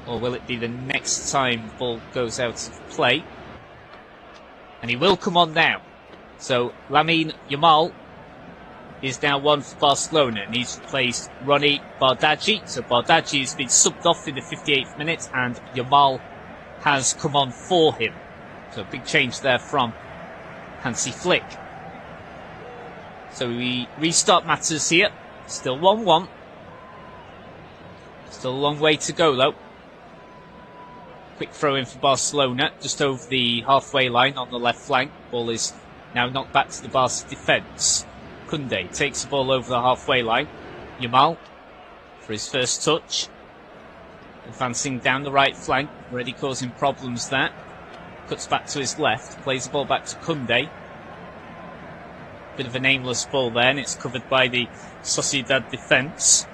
Or will it be the next time the ball goes out of play? And he will come on now. So Lamine Yamal is now one for Barcelona, and he's replaced Ronnie Bardghji. So Bardghji has been subbed off in the 58th minute, and Yamal has come on for him. So a big change there from Hansi Flick. So we restart matters here. Still 1-1. Still a long way to go though. Quick throw in for Barcelona, just over the halfway line on the left flank. Ball is now knocked back to the Barca defence. Koundé takes the ball over the halfway line. Yamal for his first touch. Advancing down the right flank, already causing problems there. Cuts back to his left, plays the ball back to Koundé. Bit of an aimless ball there, and it's covered by the Sociedad defence.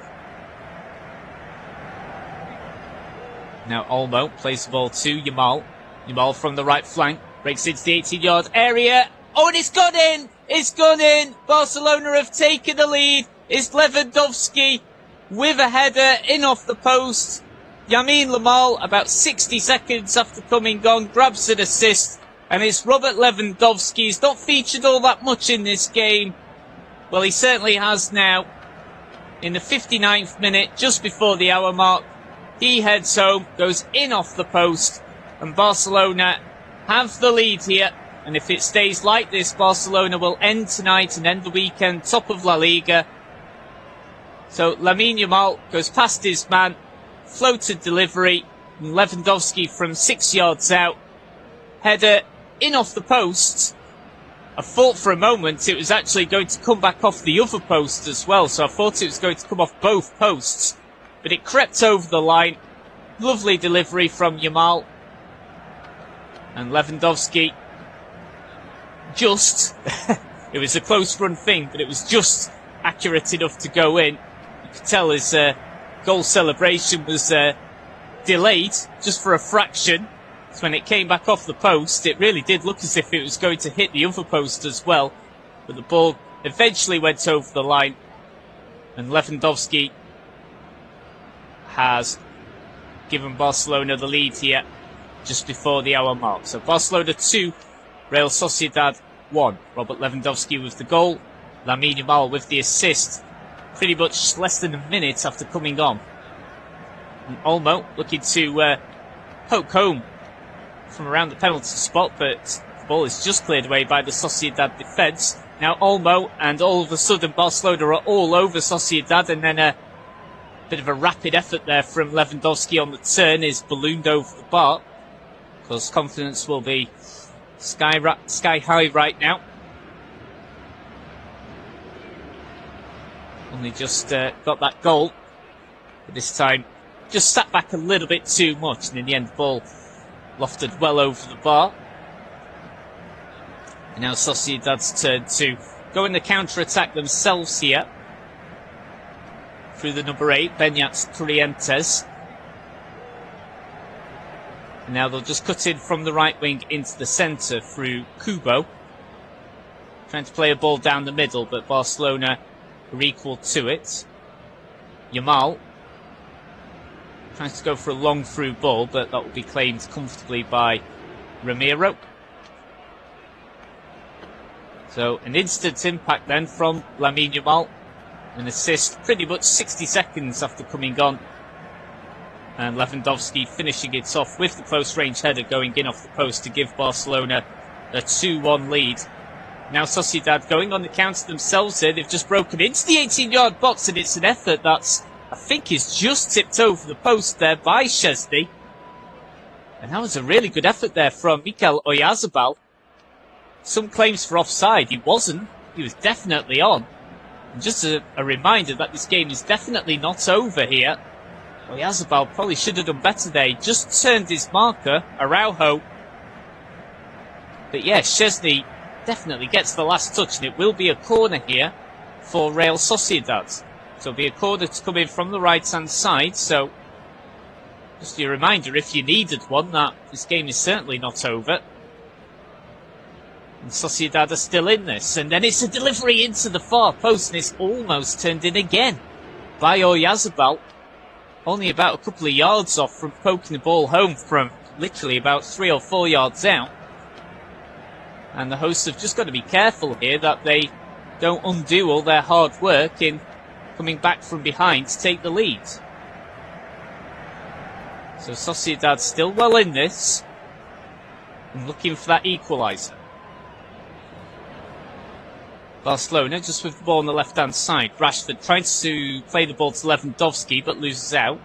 Now Olmo plays the ball to Yamal. Yamal from the right flank, breaks into the 18-yard area. Oh, and it's gone in! It's gone in! Barcelona have taken the lead. It's Lewandowski with a header in off the post. Lamine Yamal, about 60 seconds after coming on, grabs an assist. And it's Robert Lewandowski. He's not featured all that much in this game. Well, he certainly has now. In the 59th minute, just before the hour mark, he heads home, goes in off the post, and Barcelona have the lead here. And if it stays like this, Barcelona will end tonight and end the weekend top of La Liga. So Lamine Yamal goes past his man, floated delivery, and Lewandowski from 6 yards out. Header in off the post. I thought for a moment it was actually going to come back off the other post as well, so I thought it was going to come off both posts. But it crept over the line. Lovely delivery from Yamal. And Lewandowski just, it was a close run thing, but it was just accurate enough to go in. You could tell his goal celebration was delayed just for a fraction. So when it came back off the post, it really did look as if it was going to hit the other post as well. But the ball eventually went over the line. And Lewandowski has given Barcelona the lead here just before the hour mark. So Barcelona 2, Real Sociedad 1. Robert Lewandowski with the goal. Lamine Yamal with the assist. Pretty much less than a minute after coming on. And Olmo looking to poke home from around the penalty spot, but the ball is just cleared away by the Sociedad defence. Now Olmo, and all of a sudden Barcelona are all over Sociedad, and then a bit of a rapid effort there from Lewandowski on the turn is ballooned over the bar, because confidence will be sky high right now. Only just got that goal, but this time just sat back a little bit too much, and in the end the ball lofted well over the bar. And now Sociedad's turn to go in the counter-attack themselves here. Through the number 8, Beñat Corrientes. And now they'll just cut in from the right wing into the centre through Kubo. Trying to play a ball down the middle, but Barcelona are equal to it. Yamal tries to go for a long through ball, but that will be claimed comfortably by Ramiro. So an instant impact then from Lamine Yamal. An assist pretty much 60 seconds after coming on. And Lewandowski finishing it off with the close range header going in off the post to give Barcelona a 2-1 lead. Now Sociedad going on the counter themselves here. They've just broken into the 18-yard box, and it's an effort that's, I think, is just tipped over the post there by Szczesny. And that was a really good effort there from Mikel Oyarzabal. Some claims for offside. He wasn't. He was definitely on. And just a reminder that this game is definitely not over here. Oyarzabal probably should have done better there. He just turned his marker, Araujo. But yeah, Szczesny definitely gets the last touch, and it will be a corner here for Real Sociedad. So it'll be a corner to come in from the right-hand side. So just a reminder, if you needed one, that this game is certainly not over. And Sociedad are still in this. And then it's a delivery into the far post, and it's almost turned in again by Oyarzabal. Only about a couple of yards off from poking the ball home from literally about 3 or 4 yards out. And the hosts have just got to be careful here that they don't undo all their hard work in coming back from behind to take the lead. So Sociedad still well in this and looking for that equaliser. Barcelona just with the ball on the left-hand side. Rashford trying to play the ball to Lewandowski but loses out.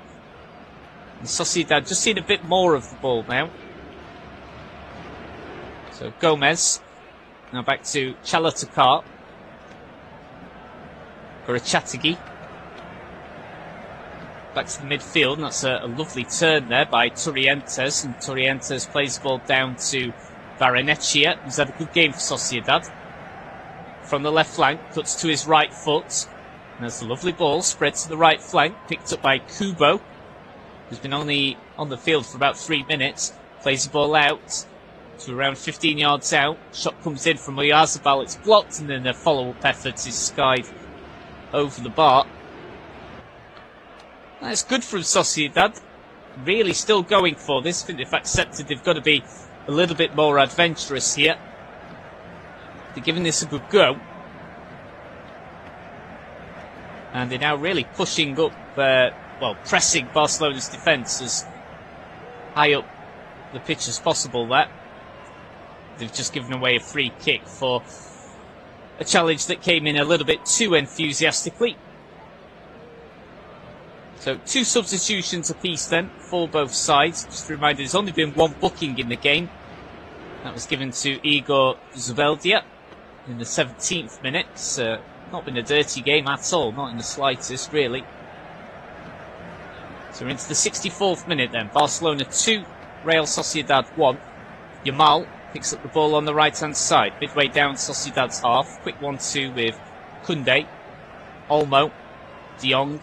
And Sociedad just seeing a bit more of the ball now. So Gomez. Now back to Chalatakar. Gorachatigi. Back to the midfield, and that's a lovely turn there by Turrientes. And Turrientes plays the ball down to Barrenetxea, who's had a good game for Sociedad. From the left flank, cuts to his right foot. And there's a lovely ball spread to the right flank, picked up by Kubo, who's been only on the field for about 3 minutes. Plays the ball out to around 15 yards out. Shot comes in from Oyarzabal, it's blocked, and then the follow-up effort is skied over the bar. That's good from Sociedad. Really still going for this. I think they've accepted they've got to be a little bit more adventurous here. They're giving this a good go. And they're now really pushing up, pressing Barcelona's defence as high up the pitch as possible there. They've just given away a free kick for a challenge that came in a little bit too enthusiastically. So 2 substitutions apiece then for both sides. Just a reminder, there's only been 1 booking in the game. That was given to Igor Zubeldia in the 17th minute. Not been a dirty game at all, not in the slightest really. So we're into the 64th minute then. Barcelona 2, Real Sociedad 1. Yamal picks up the ball on the right hand side, midway down Sociedad's half. Quick 1-2 with Koundé, Olmo, De Jong,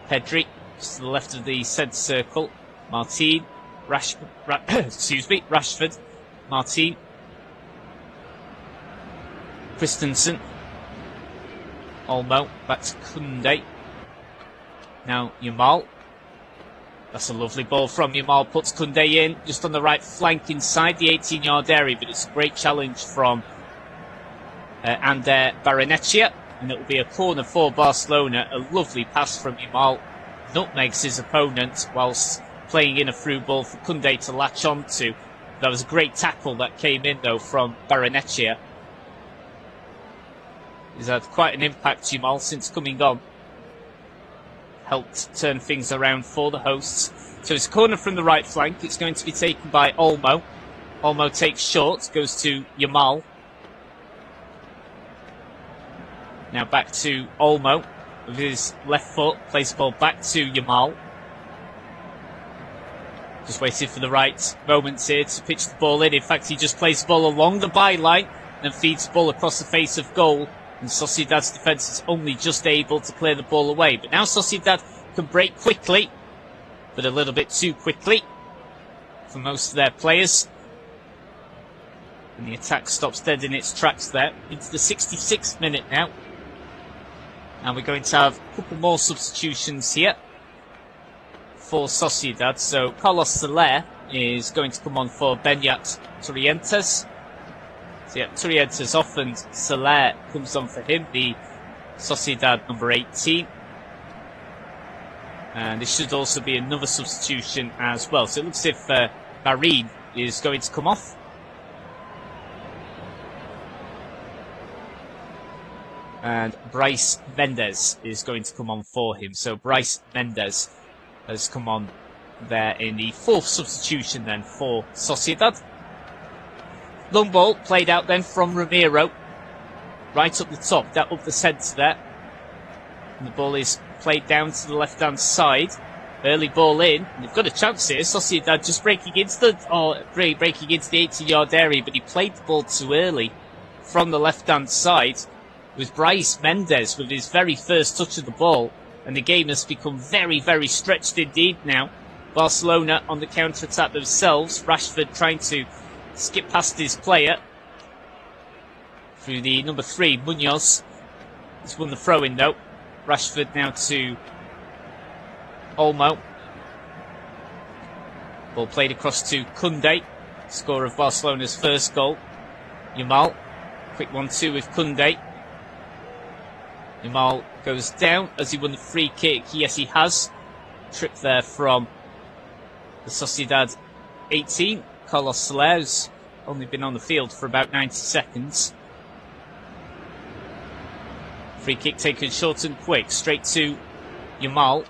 Pedri, just to the left of the centre circle. Martin, Rashford, Martin, Christensen, Olmo, back to Koundé. Now Yamal. That's a lovely ball from Yamal, puts Koundé in, just on the right flank inside the 18-yard area, but it's a great challenge from Ander Barrenetxea. And it will be a corner for Barcelona. A lovely pass from Yamal. Nutmegs his opponent whilst playing in a through ball for Koundé to latch on to. That was a great tackle that came in though from Barrenetxea. He's had quite an impact, Yamal, since coming on. Helped turn things around for the hosts. So it's a corner from the right flank. It's going to be taken by Olmo. Olmo takes short, goes to Yamal. Now back to Olmo with his left foot, plays the ball back to Yamal. Just waiting for the right moment here to pitch the ball in. In fact, he just plays the ball along the byline and feeds the ball across the face of goal. And Sociedad's defence is only just able to clear the ball away. But now Sociedad can break quickly, but a little bit too quickly for most of their players. And the attack stops dead in its tracks there. Into the 66th minute now. And we're going to have a couple more substitutions here for Sociedad. So Carlos Soler is going to come on for Beñat Turrientes. So yeah, Turrientes off and Soler comes on for him, the Sociedad number 18. And there should also be another substitution as well. So it looks as if Marin is going to come off. And Brais Mendes is going to come on for him. So Brais Mendes has come on there in the 4th substitution then for Sociedad. Long ball played out then from Ramiro. Right up the top, that up the centre there. And the ball is played down to the left-hand side. Early ball in. And they've got a chance here. Sociedad just breaking into the 18-yard area, but he played the ball too early from the left-hand side. It was Brais Mendes with his very first touch of the ball. And the game has become very, very stretched indeed now. Barcelona on the counter-attack themselves. Rashford trying to skip past his player. Through the number 3, Munoz. He's won the throw-in though. Rashford now to Olmo. Ball played across to Koundé. Scorer of Barcelona's first goal. Yamal. Quick 1-2 with Koundé. Yamal goes down. Has he won the free kick? Yes, he has. Trip there from the Sociedad 18. Carlos Soler's only been on the field for about 90 seconds. Free kick taken short and quick. Straight to Yamal.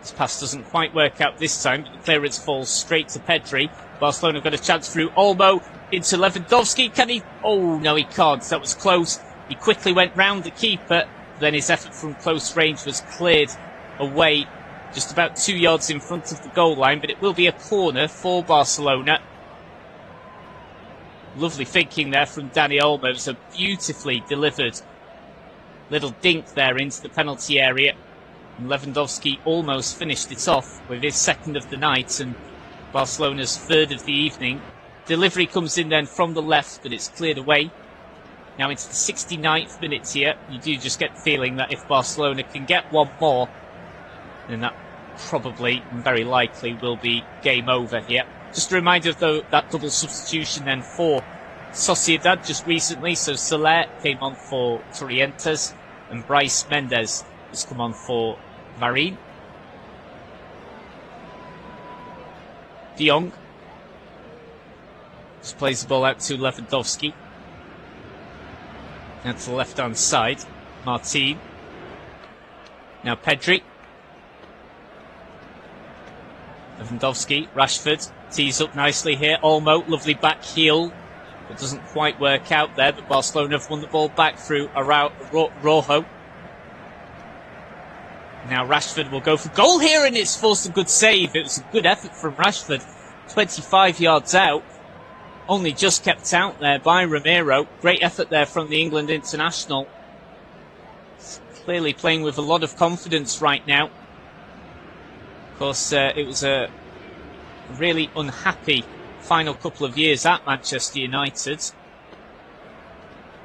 This pass doesn't quite work out this time, but the clearance falls straight to Pedri. Barcelona got a chance through Olmo into Lewandowski. Can he? Oh, no, he can't. That was close. He quickly went round the keeper. Then his effort from close range was cleared away just about 2 yards in front of the goal line, but it will be a corner for Barcelona. Lovely thinking there from Dani Olmo. It was a beautifully delivered little dink there into the penalty area. And Lewandowski almost finished it off with his second of the night and Barcelona's third of the evening. Delivery comes in then from the left, but it's cleared away. Now into the 69th minute here. You do just get the feeling that if Barcelona can get one more, then that probably and very likely will be game over here. Just a reminder though, that double substitution then for Sociedad just recently. So Soler came on for Torrientes and Bryce Mendes has come on for Marín. De Jong just plays the ball out to Lewandowski. Now to the left hand side, Martin. Now Pedri. Lewandowski, Rashford tees up nicely here. Olmo, lovely back heel. It doesn't quite work out there, but Barcelona have won the ball back through Rojo. Now Rashford will go for goal here, and it's forced a good save. It was a good effort from Rashford. 25 yards out. Only just kept out there by Romero. Great effort there from the England international. He's clearly playing with a lot of confidence right now. Of course, it was a really unhappy final couple of years at Manchester United.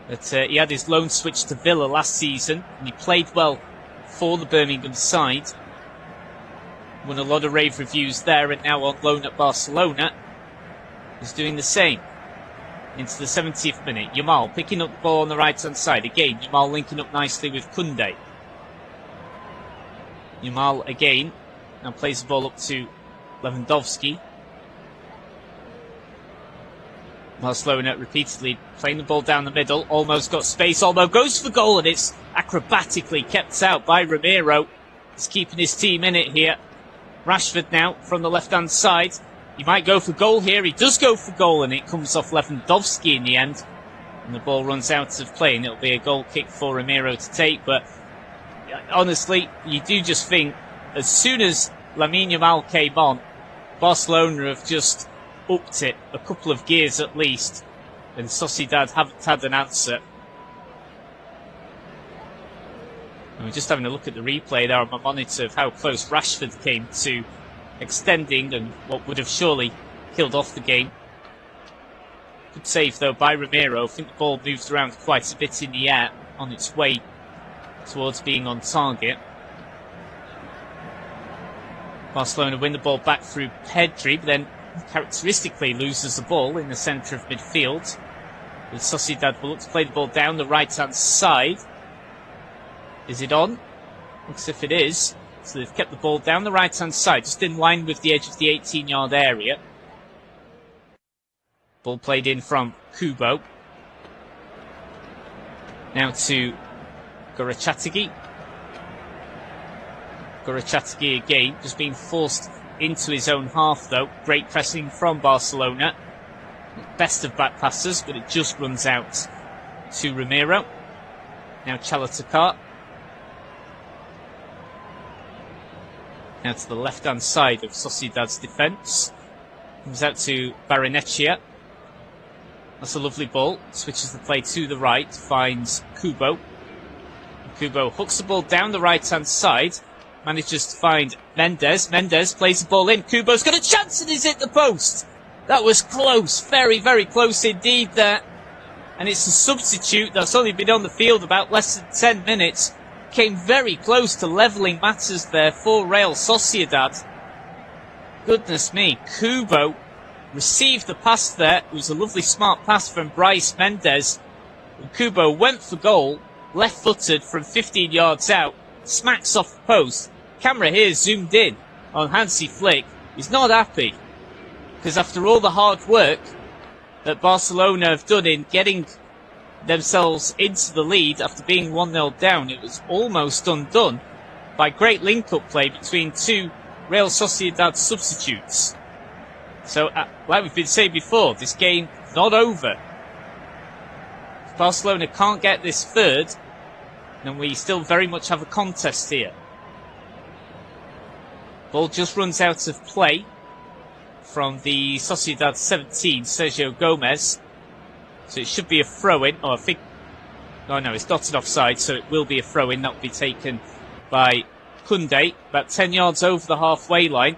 But he had his loan switch to Villa last season, and he played well for the Birmingham side. Won a lot of rave reviews there, and now on loan at Barcelona. He's doing the same. Into the 70th minute, Yamal picking up the ball on the right hand side. Again, Yamal linking up nicely with Koundé. Yamal again. Now plays the ball up to Lewandowski. Barcelona repeatedly playing the ball down the middle. Almost got space. Olmo goes for goal, and it's acrobatically kept out by Romero. He's keeping his team in it here. Rashford now from the left hand side. He might go for goal here. He does go for goal, and it comes off Lewandowski in the end. And the ball runs out of play, and it'll be a goal kick for Romero to take. But honestly, you do just think, as soon as Lamine Yamal came on, Barcelona have just upped it a couple of gears at least, and Sociedad haven't had an answer. And we're just having a look at the replay there on my monitor of how close Rashford came to extending and what would have surely killed off the game. Good save though by Romero. I think the ball moved around quite a bit in the air on its way towards being on target. Barcelona win the ball back through Pedri, but then characteristically loses the ball in the centre of midfield. The Sociedad will look to play the ball down the right hand side. Is it on? Looks as if it is. So they've kept the ball down the right hand side, just in line with the edge of the 18-yard area. Ball played in from Kubo. Now to Gorachategi. Gorachategi again, just being forced into his own half though. Great pressing from Barcelona. Best of back passes, but it just runs out to Romero. Now Chalatakar. Now to the left-hand side of Sociedad's defence. Comes out to Barrenechea. That's a lovely ball. Switches the play to the right. Finds Kubo. Kubo hooks the ball down the right-hand side. Manages to find Mendes. Mendes plays the ball in. Kubo's got a chance and he's hit the post. That was close. Very, very close indeed there. And it's a substitute that's only been on the field about less than 10 minutes. Came very close to levelling matters there for Real Sociedad. Goodness me. Kubo received the pass there. It was a lovely smart pass from Bryce Mendes. And Kubo went for goal, left-footed from 15 yards out, smacks off the post. Camera here zoomed in on Hansi Flick. He's not happy, because after all the hard work that Barcelona have done in getting themselves into the lead after being 1-0 down, it was almost undone by great link-up play between two Real Sociedad substitutes. So, like we've been saying before, this game not over. If Barcelona can't get this third, then we still very much have a contest here. Ball just runs out of play from the Sociedad 17, Sergio Gomez. So it should be a throw-in. Oh, I think... Oh, no, it's dotted offside, so it will be a throw-in. That will be taken by Koundé, about 10 yards over the halfway line.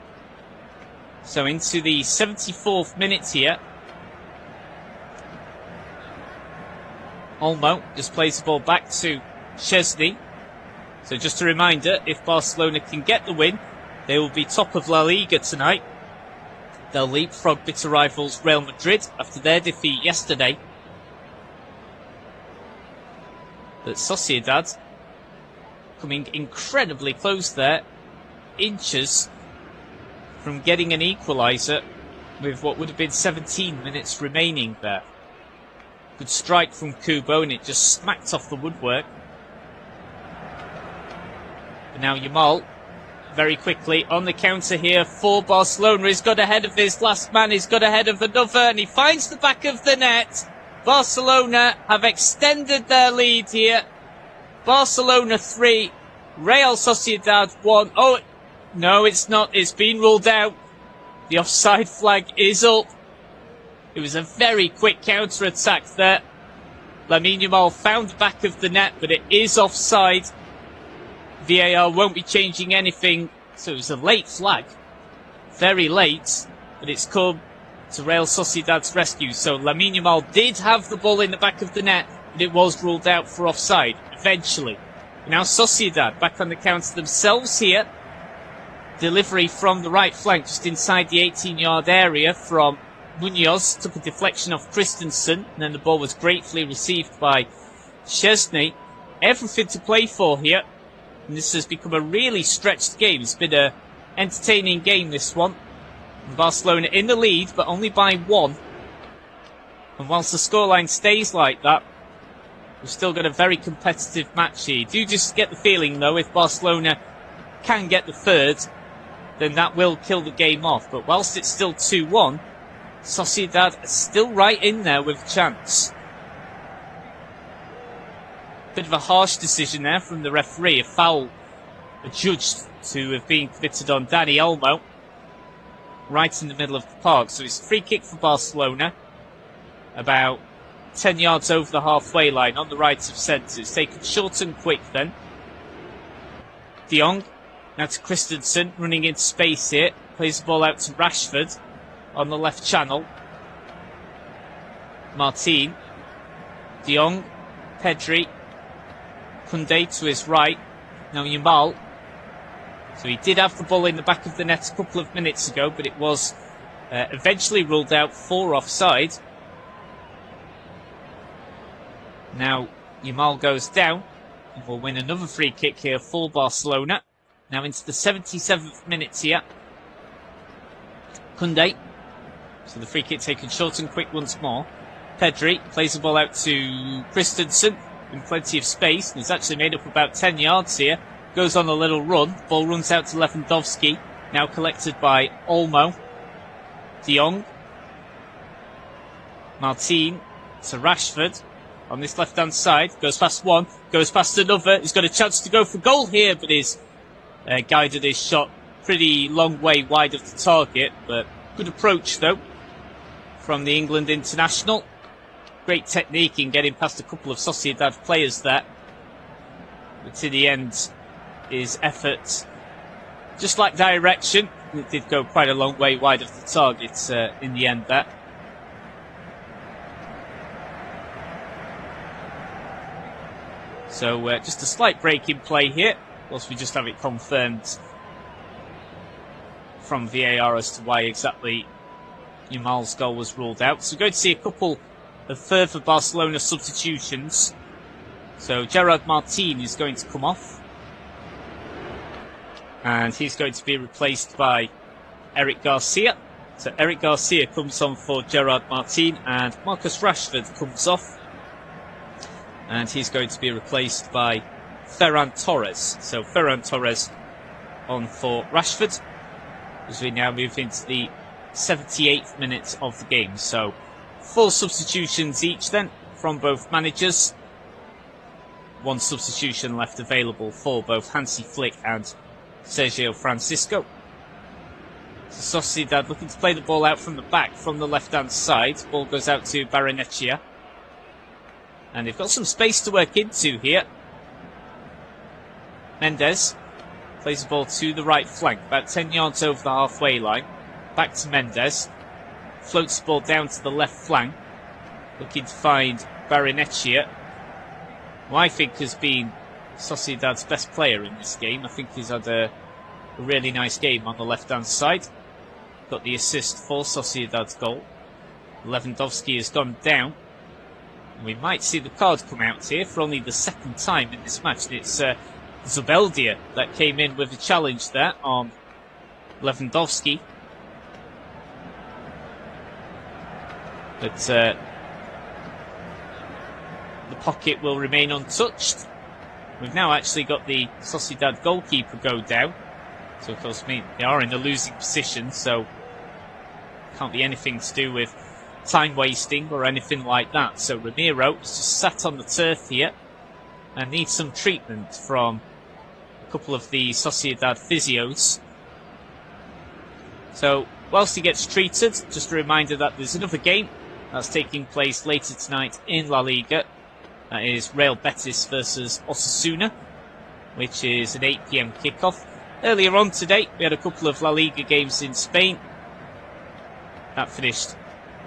So into the 74th minute here. Olmo just plays the ball back to Szczesny. So just a reminder, if Barcelona can get the win, they will be top of La Liga tonight. They'll leapfrog bitter rivals Real Madrid after their defeat yesterday. But Sociedad coming incredibly close there, inches from getting an equaliser with what would have been 17 minutes remaining there. Good strike from Kubo and it just smacked off the woodwork. But now Yamal very quickly on the counter here for Barcelona. He's got ahead of his last man, he's got ahead of another, and he finds the back of the net. Barcelona have extended their lead here. Barcelona 3, Real Sociedad 1. Oh, no, it's not. It's been ruled out. The offside flag is up. It was a very quick counter-attack there. Lamine Yamal found the back of the net, but it is offside. VAR won't be changing anything, so it was a late flag. Very late, but it's come to Real Sociedad's rescue. So Lamine Yamal did have the ball in the back of the net, but it was ruled out for offside, eventually. Now Sociedad back on the counter themselves here. Delivery from the right flank, just inside the 18-yard area from Munoz. Took a deflection off Christensen, and then the ball was gratefully received by Szczesny. Everything to play for here. And this has become a really stretched game. It's been an entertaining game, this one. And Barcelona in the lead, but only by 1. And whilst the scoreline stays like that, we've still got a very competitive match here. You do just get the feeling, though, if Barcelona can get the third, then that will kill the game off. But whilst it's still 2-1, Sociedad is still right in there with a chance. Bit of a harsh decision there from the referee. A foul adjudged to have been committed on Dani Olmo, right in the middle of the park. So it's a free kick for Barcelona, about 10 yards over the halfway line on the right of centre. It's taken short and quick then. De Jong, now to Christensen, running into space here. Plays the ball out to Rashford on the left channel. Martin, De Jong, Pedri, Koundé to his right. Now Yamal. So he did have the ball in the back of the net a couple of minutes ago, but it was eventually ruled out for offside. Now Yamal goes down and will win another free kick here for Barcelona. Now into the 77th minute here. Koundé. So the free kick taken short and quick once more. Pedri plays the ball out to Christensen in plenty of space. And he's actually made up about 10 yards here. Goes on a little run. Ball runs out to Lewandowski. Now collected by Olmo. De Jong. Martin to Rashford. On this left-hand side. Goes past one. Goes past another. He's got a chance to go for goal here. But he's guided his shot pretty long way wide of the target. But good approach though from the England international. Great technique in getting past a couple of Sociedad players there. But to the end, his effort, just like direction, it did go quite a long way wide of the target in the end there. So just a slight break in play here, whilst we just have it confirmed from VAR as to why exactly Yamal's goal was ruled out. So we're going to see a couple of further Barcelona substitutions. So Gerard Martin is going to come off. And he's going to be replaced by Eric Garcia. So Eric Garcia comes on for Gerard Martin, and Marcus Rashford comes off. And he's going to be replaced by Ferran Torres. So Ferran Torres on for Rashford, as we now move into the 78th minute of the game. So 4 substitutions each then from both managers. 1 substitution left available for both Hansi Flick and Sergio Francisco. So Sociedad looking to play the ball out from the back, from the left-hand side. Ball goes out to Barrenechea. And they've got some space to work into here. Mendes plays the ball to the right flank, about 10 yards over the halfway line. Back to Mendes. Floats the ball down to the left flank. Looking to find Barrenechea, who I think has been Sociedad's best player in this game. I think he's had a really nice game on the left-hand side. Got the assist for Sociedad's goal. Lewandowski has gone down. And we might see the card come out here for only the 2nd time in this match. It's Zubeldia that came in with a challenge there on Lewandowski. But the pocket will remain untouched. We've now actually got the Sociedad goalkeeper go down. So, of course, they are in a losing position, so can't be anything to do with time wasting or anything like that. So Ramiro is just sat on the turf here and needs some treatment from a couple of the Sociedad physios. So, whilst he gets treated, just a reminder that there's another game that's taking place later tonight in La Liga. That is Real Betis versus Osasuna, which is an 8 PM kickoff. Earlier on today, we had a couple of La Liga games in Spain. That finished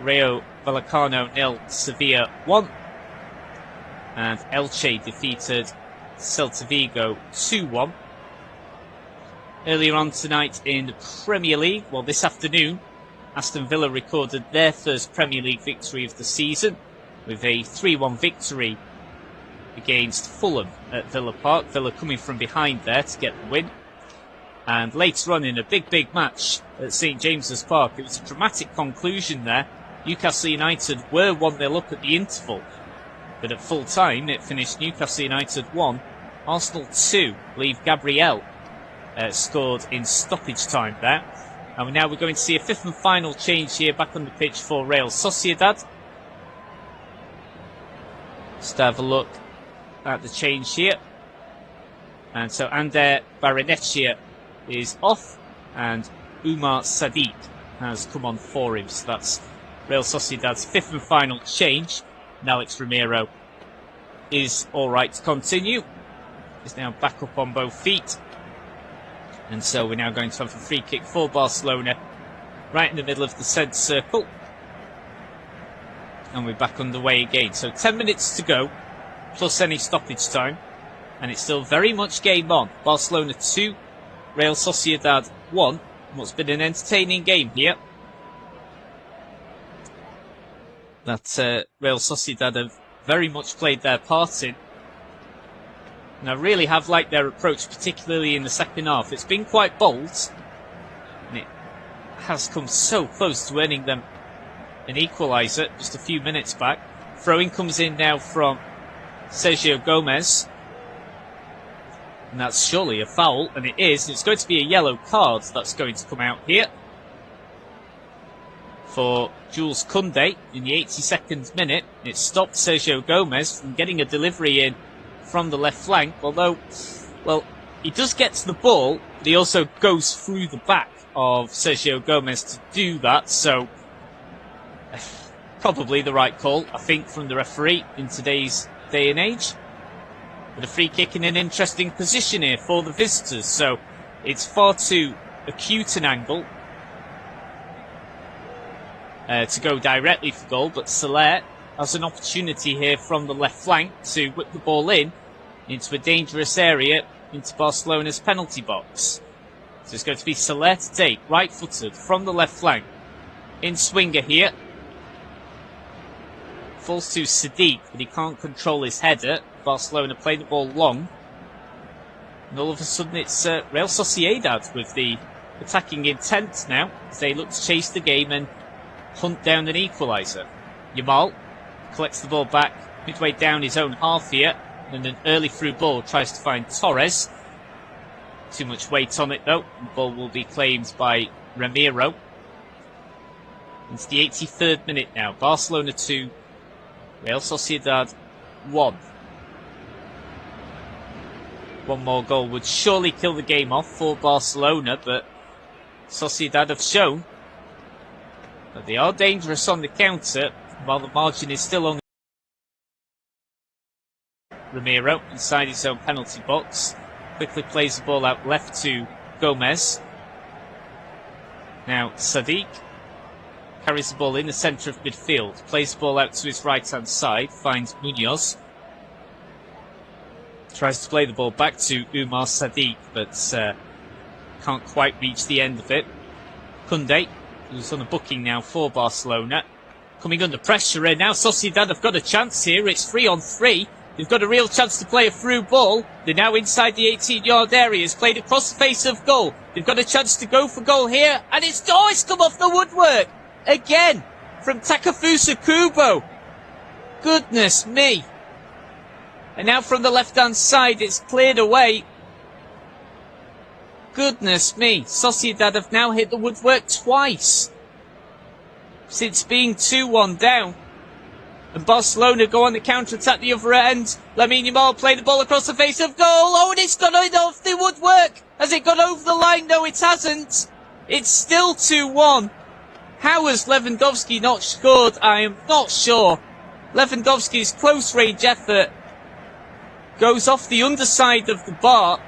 Rayo Vallecano 0, Sevilla 1. And Elche defeated Celta Vigo 2-1. Earlier on tonight in the Premier League, well, this afternoon, Aston Villa recorded their first Premier League victory of the season with a 3-1 victory against Fulham at Villa Park. Villa coming from behind there to get the win. And later on in a big match at St James's Park, it was a dramatic conclusion there. Newcastle United were 1-0 up at the interval, but at full time it finished Newcastle United 1, Arsenal 2. I believe Gabriel scored in stoppage time there. And now we're going to see a 5th and final change here back on the pitch for Real Sociedad. Just have a look at the change here. And so Ander Barrenechea is off, and Umar Sadiq has come on for him. So that's Real Sociedad's 5th and final change. And Alex Ramiro is alright to continue. He's now back up on both feet. And so we're now going to have a free kick for Barcelona right in the middle of the centre circle. And we're back underway again. So 10 minutes to go, plus any stoppage time. And it's still very much game on. Barcelona 2, Real Sociedad 1. What's been an entertaining game here. That Real Sociedad have very much played their part in. And I really have liked their approach, particularly in the second half. It's been quite bold. And it has come so close to earning them an equaliser just a few minutes back. Throw-in comes in now from Sergio Gomez. And that's surely a foul, and it is. It's going to be a yellow card that's going to come out here for Jules Koundé in the 82nd minute. It stopped Sergio Gomez from getting a delivery in from the left flank, although, well, he does get to the ball, but he also goes through the back of Sergio Gomez to do that, so probably the right call, I think, from the referee in today's day and age. But a free kick in an interesting position here for the visitors, so it's far too acute an angle to go directly for goal, but Soler has an opportunity here from the left flank to whip the ball in into a dangerous area into Barcelona's penalty box. So it's going to be Soler to take, right-footed from the left flank. In swinger here. Falls to Sadiq, but he can't control his header. Barcelona play the ball long. And all of a sudden it's Real Sociedad with the attacking intent now, as they look to chase the game and hunt down an equaliser. Yamal collects the ball back midway down his own half here, and an early through ball tries to find Torres. Too much weight on it though. The ball will be claimed by Ramiro. It's the 83rd minute now. Barcelona 2, Real Sociedad 1. One more goal would surely kill the game off for Barcelona, but Sociedad have shown that they are dangerous on the counter, while the margin is still on. Ramiro inside his own penalty box. Quickly plays the ball out left to Gomez. Now Sadiq carries the ball in the centre of midfield. Plays the ball out to his right hand side. Finds Munoz. Tries to play the ball back to Umar Sadiq, but can't quite reach the end of it. Koundé, who's on a booking now for Barcelona, coming under pressure, and now Sociedad have got a chance here. It's 3-on-3. They've got a real chance to play a through ball. They're now inside the 18-yard area. It's played across the face of goal. They've got a chance to go for goal here, and it's come off the woodwork again from Takefusa Kubo. Goodness me. And now from the left-hand side, it's cleared away. Goodness me. Sociedad have now hit the woodwork twice since being 2-1 down. And Barcelona go on the counter-attack the other end. Lamine Yamal play the ball across the face of goal. Oh, and it's gone off the woodwork. Has it gone over the line? No, it hasn't. It's still 2-1. How has Lewandowski not scored? I am not sure. Lewandowski's close-range effort goes off the underside of the bar,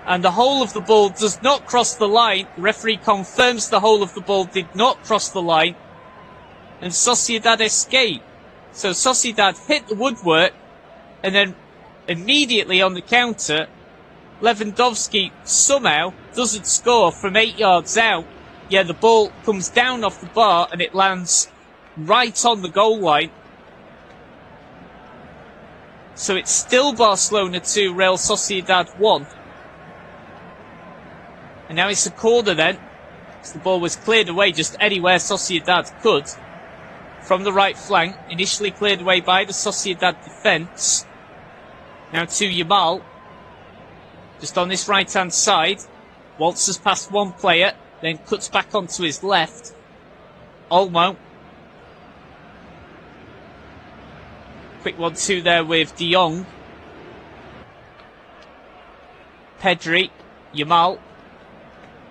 and the whole of the ball does not cross the line. The referee confirms the whole of the ball did not cross the line, and Sociedad escape. So Sociedad hit the woodwork, and then immediately on the counter, Lewandowski somehow doesn't score from 8 yards out. Yeah, the ball comes down off the bar and it lands right on the goal line. So it's still Barcelona 2, Real Sociedad 1. And now it's a corner then. So the ball was cleared away just anywhere Sociedad could. From the right flank, initially cleared away by the Sociedad defence. Now to Yamal. Just on this right hand side. Waltzes past one player, then cuts back onto his left. Olmo. Quick 1-2 there with De Jong. Pedri. Yamal.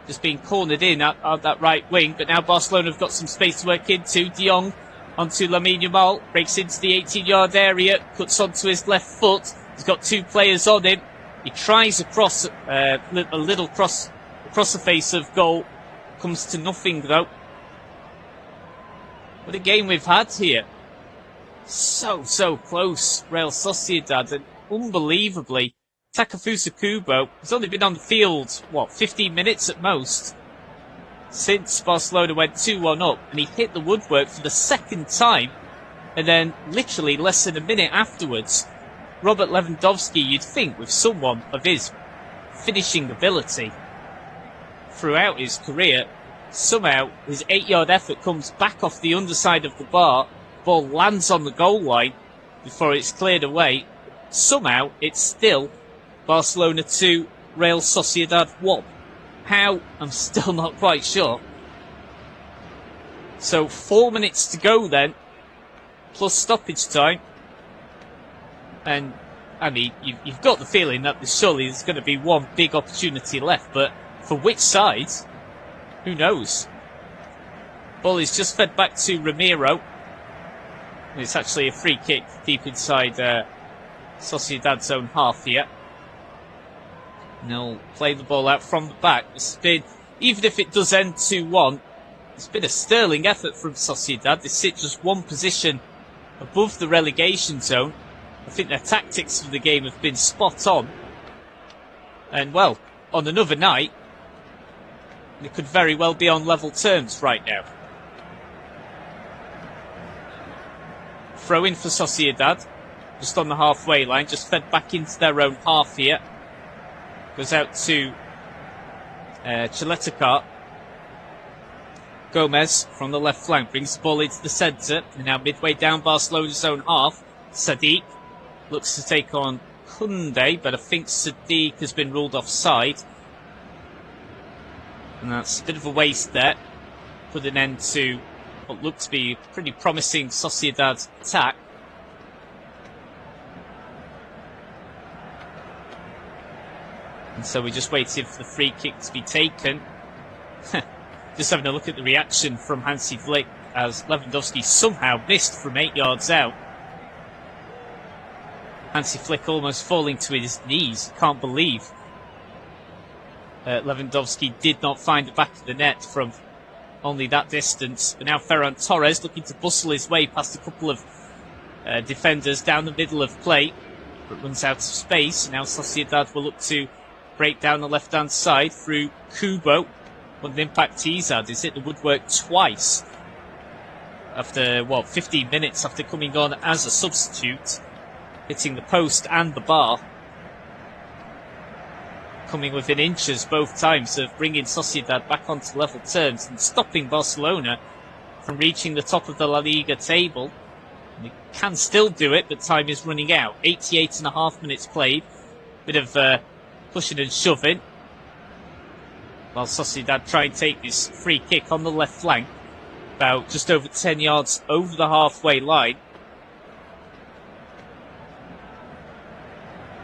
Just being cornered in at that right wing, but now Barcelona have got some space to work into. De Jong onto Lamine Yamal, breaks into the 18-yard area, cuts onto his left foot. He's got two players on him. He tries across a little cross across the face of goal. Comes to nothing though. What a game we've had here. So close, Real Sociedad, and unbelievably, Takefusa Kubo has only been on the field, 15 minutes at most, since Barcelona went 2-1 up, and he hit the woodwork for the second time, and then literally less than a minute afterwards, Robert Lewandowski, you'd think with someone of his finishing ability throughout his career, somehow his 8-yard effort comes back off the underside of the bar, ball lands on the goal line before it's cleared away. Somehow it's still Barcelona 2, Real Sociedad 1. How? I'm still not quite sure. So 4 minutes to go then, plus stoppage time. And, I mean, you've got the feeling that surely there's going to be one big opportunity left, but for which side? Who knows? Ball is just fed back to Ramiro. And it's actually a free kick deep inside Sociedad's own half here. And they'll play the ball out from the back. It's been, even if it does end 2-1, it's been a sterling effort from Sociedad. They sit just one position above the relegation zone. I think their tactics for the game have been spot on. And, well, on another night, they could very well be on level terms right now. throw in for Sociedad. Just on the halfway line. Just fed back into their own half here. Goes out to Chaleta. Gomez from the left flank brings the ball into the centre. And now midway down Barcelona's own half. Sadiq looks to take on Kunde, but I think Sadiq has been ruled offside. And that's a bit of a waste there. Put an end to what looked to be a pretty promising Sociedad attack. And so we're just waiting for the free kick to be taken. Just having a look at the reaction from Hansi Flick as Lewandowski somehow missed from 8 yards out. Hansi Flick almost falling to his knees. Can't believe Lewandowski did not find the back of the net from only that distance. But now Ferran Torres looking to bustle his way past a couple of defenders down the middle of play. But runs out of space. And now Sociedad will look to break down the left-hand side through Kubo. What an impact he's had. He's hit the woodwork twice. After, 15 minutes after coming on as a substitute. Hitting the post and the bar. Coming within inches both times of bringing Sociedad back onto level terms and stopping Barcelona from reaching the top of the La Liga table. And they can still do it, but time is running out. 88.5 minutes played. Bit of pushing and shoving. While Sociedad try and take this free kick on the left flank. About just over 10 yards over the halfway line.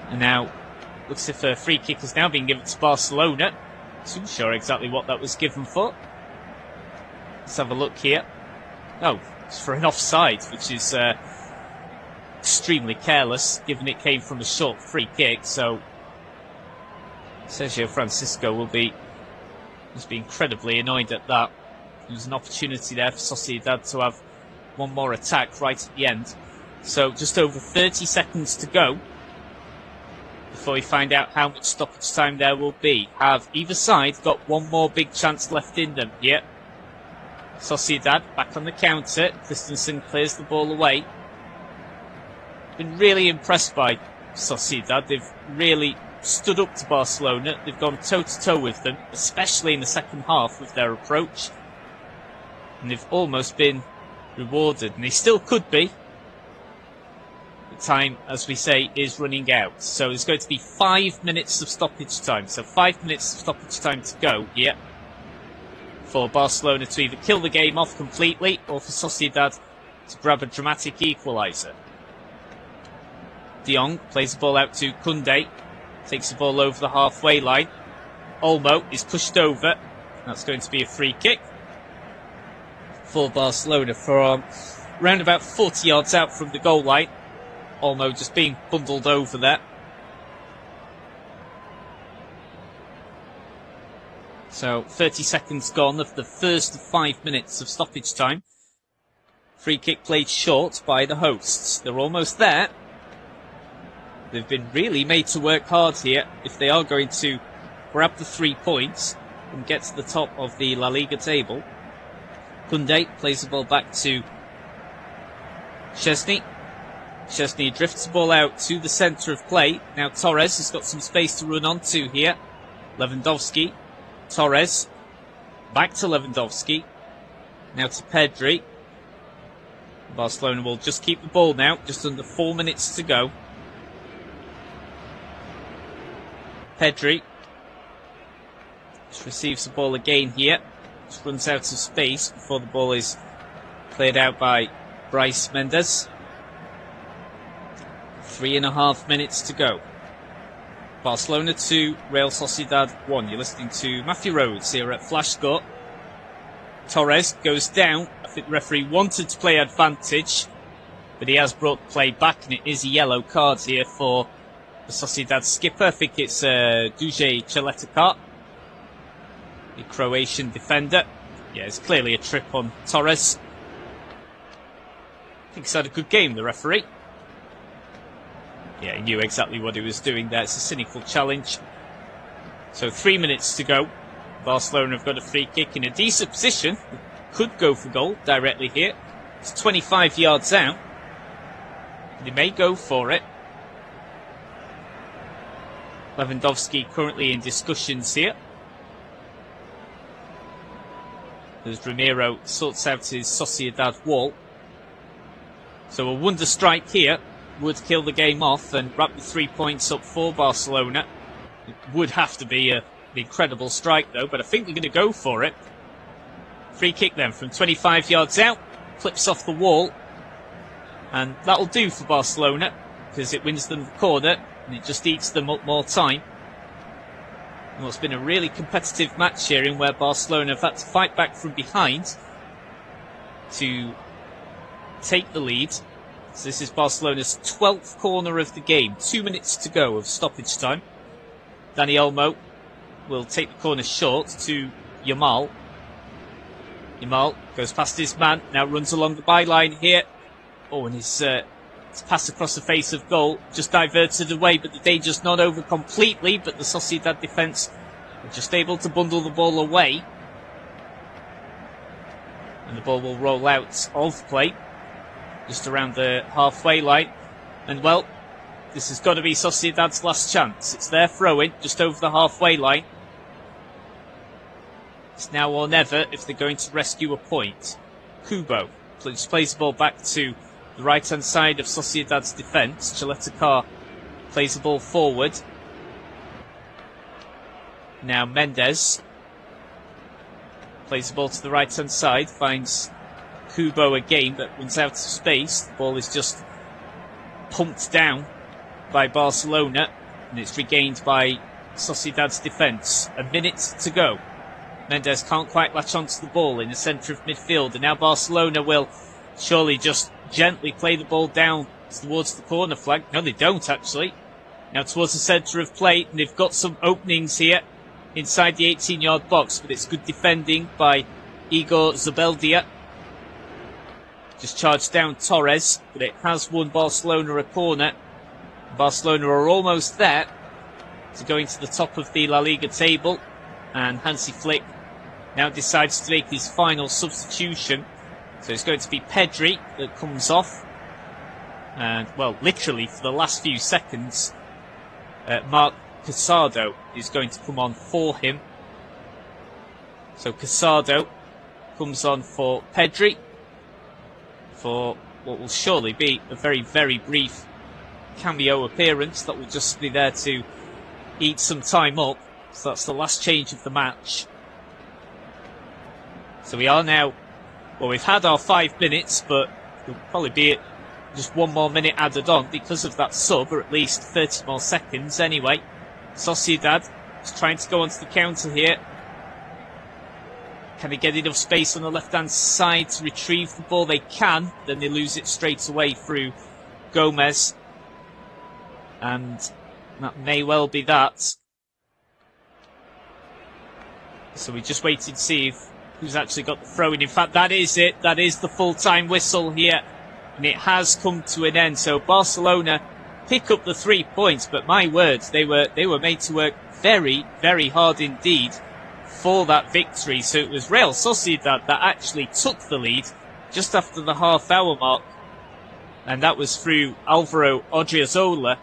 And now, looks as if a free kick is now being given to Barcelona. Not sure exactly what that was given for. Let's have a look here. Oh, it's for an offside, which is extremely careless, given it came from a short free kick. So, Sergio Francisco must be incredibly annoyed at that. There's an opportunity there for Sociedad to have one more attack right at the end. So, just over 30 seconds to go before we find out how much stoppage time there will be. Have either side got one more big chance left in them here? Sociedad back on the counter. Christensen clears the ball away. Been really impressed by Sociedad. They've really stood up to Barcelona. They've gone toe-to-toe with them, especially in the second half with their approach. And they've almost been rewarded. And they still could be. Time, as we say, is running out. So there's going to be 5 minutes of stoppage time. So 5 minutes of stoppage time to go here for Barcelona to either kill the game off completely or for Sociedad to grab a dramatic equaliser. De Jong plays the ball out to Kunde. Takes the ball over the halfway line. Olmo is pushed over. That's going to be a free kick for Barcelona from around about 40 yards out from the goal line. Olmo just being bundled over there. So 30 seconds gone of the first 5 minutes of stoppage time. Free kick played short by the hosts. They're almost there. They've been really made to work hard here if they are going to grab the 3 points and get to the top of the La Liga table. Kunde plays the ball back to Szczesny. Szczesny drifts the ball out to the centre of play. Now Torres has got some space to run onto here. Lewandowski. Torres. Back to Lewandowski. Now to Pedri. Barcelona will just keep the ball now. Just under 4 minutes to go. Pedri. Just receives the ball again here. Just runs out of space before the ball is played out by Brais Mendes. 3.5 minutes to go. Barcelona 2, Real Sociedad 1. You're listening to Matthew Rhodes here at Flash Score. Torres goes down. I think the referee wanted to play advantage, but he has brought the play back, and it is a yellow card here for the Sociedad skipper. I think it's Duje Chaleta, the Croatian defender. Yeah, it's clearly a trip on Torres. I think he's had a good game, the referee. Yeah, he knew exactly what he was doing there. It's a cynical challenge. So 3 minutes to go. Barcelona have got a free kick in a decent position. Could go for goal directly here. It's 25 yards out. They may go for it. Lewandowski currently in discussions here, as Ramiro sorts out his Sociedad wall. So a wonder strike here would kill the game off and wrap the 3 points up for Barcelona. It would have to be an incredible strike though, but I think they're going to go for it. Free kick then from 25 yards out, flips off the wall, and that'll do for Barcelona because it wins them the corner and it just eats them up more time. And what's been a really competitive match here in where Barcelona have had to fight back from behind to take the lead. So this is Barcelona's 12th corner of the game. 2 minutes to go of stoppage time. Dani Olmo will take the corner short to Yamal. Yamal goes past his man, now runs along the byline here. Oh, and his pass across the face of goal just diverted away, but the danger's not over completely. But the Sociedad defence are just able to bundle the ball away. And the ball will roll out of play, just around the halfway line. And well, this has got to be Sociedad's last chance. It's their throw-in, just over the halfway line. It's now or never if they're going to rescue a point. Kubo just plays the ball back to the right-hand side of Sociedad's defence. Chaletakar plays the ball forward. Now Mendes plays the ball to the right-hand side, finds Kubo again, but runs out of space. The ball is just pumped down by Barcelona, and it's regained by Sociedad's defence. A minute to go. Mendes can't quite latch onto the ball in the centre of midfield, and now Barcelona will surely just gently play the ball down towards the corner flag. No, they don't actually. Now towards the centre of play, and they've got some openings here inside the 18-yard box, but it's good defending by Igor Zubeldia. Just charged down Torres, but it has won Barcelona a corner. Barcelona are almost there to going to the top of the La Liga table, and Hansi Flick now decides to make his final substitution. So it's going to be Pedri that comes off, and well, literally for the last few seconds, Marc Casado is going to come on for him. So Casado comes on for Pedri for what will surely be a very, very brief cameo appearance that will just be there to eat some time up. So that's the last change of the match. So we are now, well, we've had our 5 minutes, but there'll probably be just 1 more minute added on because of that sub, or at least 30 more seconds anyway. Sociedad is trying to go onto the counter here. Can they get enough space on the left-hand side to retrieve the ball? They can. Then they lose it straight away through Gomez. And that may well be that. So we just wait and see if who's actually got the throw-in. In fact, that is it. That is the full-time whistle here. And it has come to an end. So Barcelona pick up the 3 points. But my words, they were made to work very, very hard indeed for that victory. So it was Real Sociedad that actually took the lead just after the half-hour mark. And that was through Alvaro Odriozola.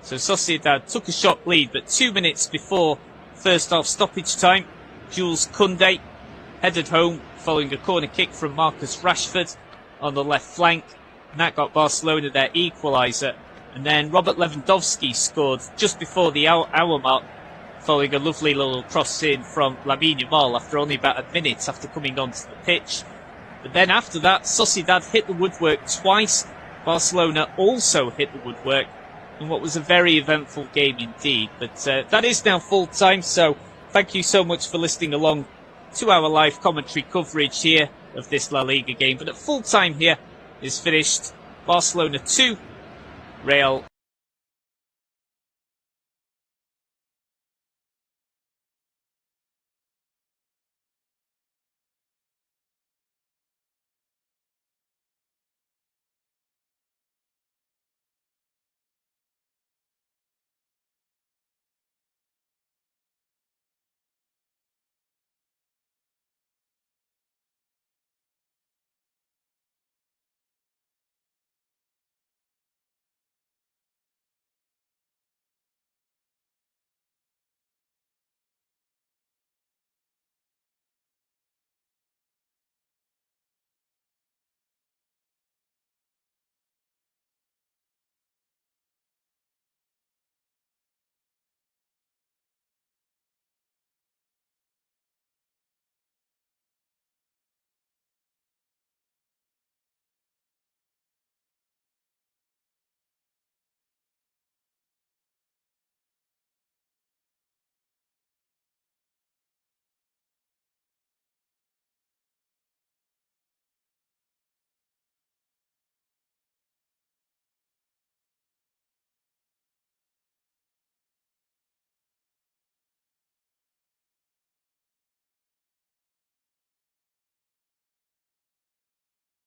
So Sociedad took a shock lead, but 2 minutes before first half stoppage time, Jules Koundé headed home following a corner kick from Marcus Rashford on the left flank, and that got Barcelona their equaliser. And then Robert Lewandowski scored just before the hour mark, following a lovely little cross in from Lamine Yamal after only about a minute after coming onto the pitch. But then after that, Sociedad hit the woodwork twice. Barcelona also hit the woodwork in what was a very eventful game indeed. But that is now full time, so thank you so much for listening along to our live commentary coverage here of this La Liga game. But at full time here is finished Barcelona 2, Real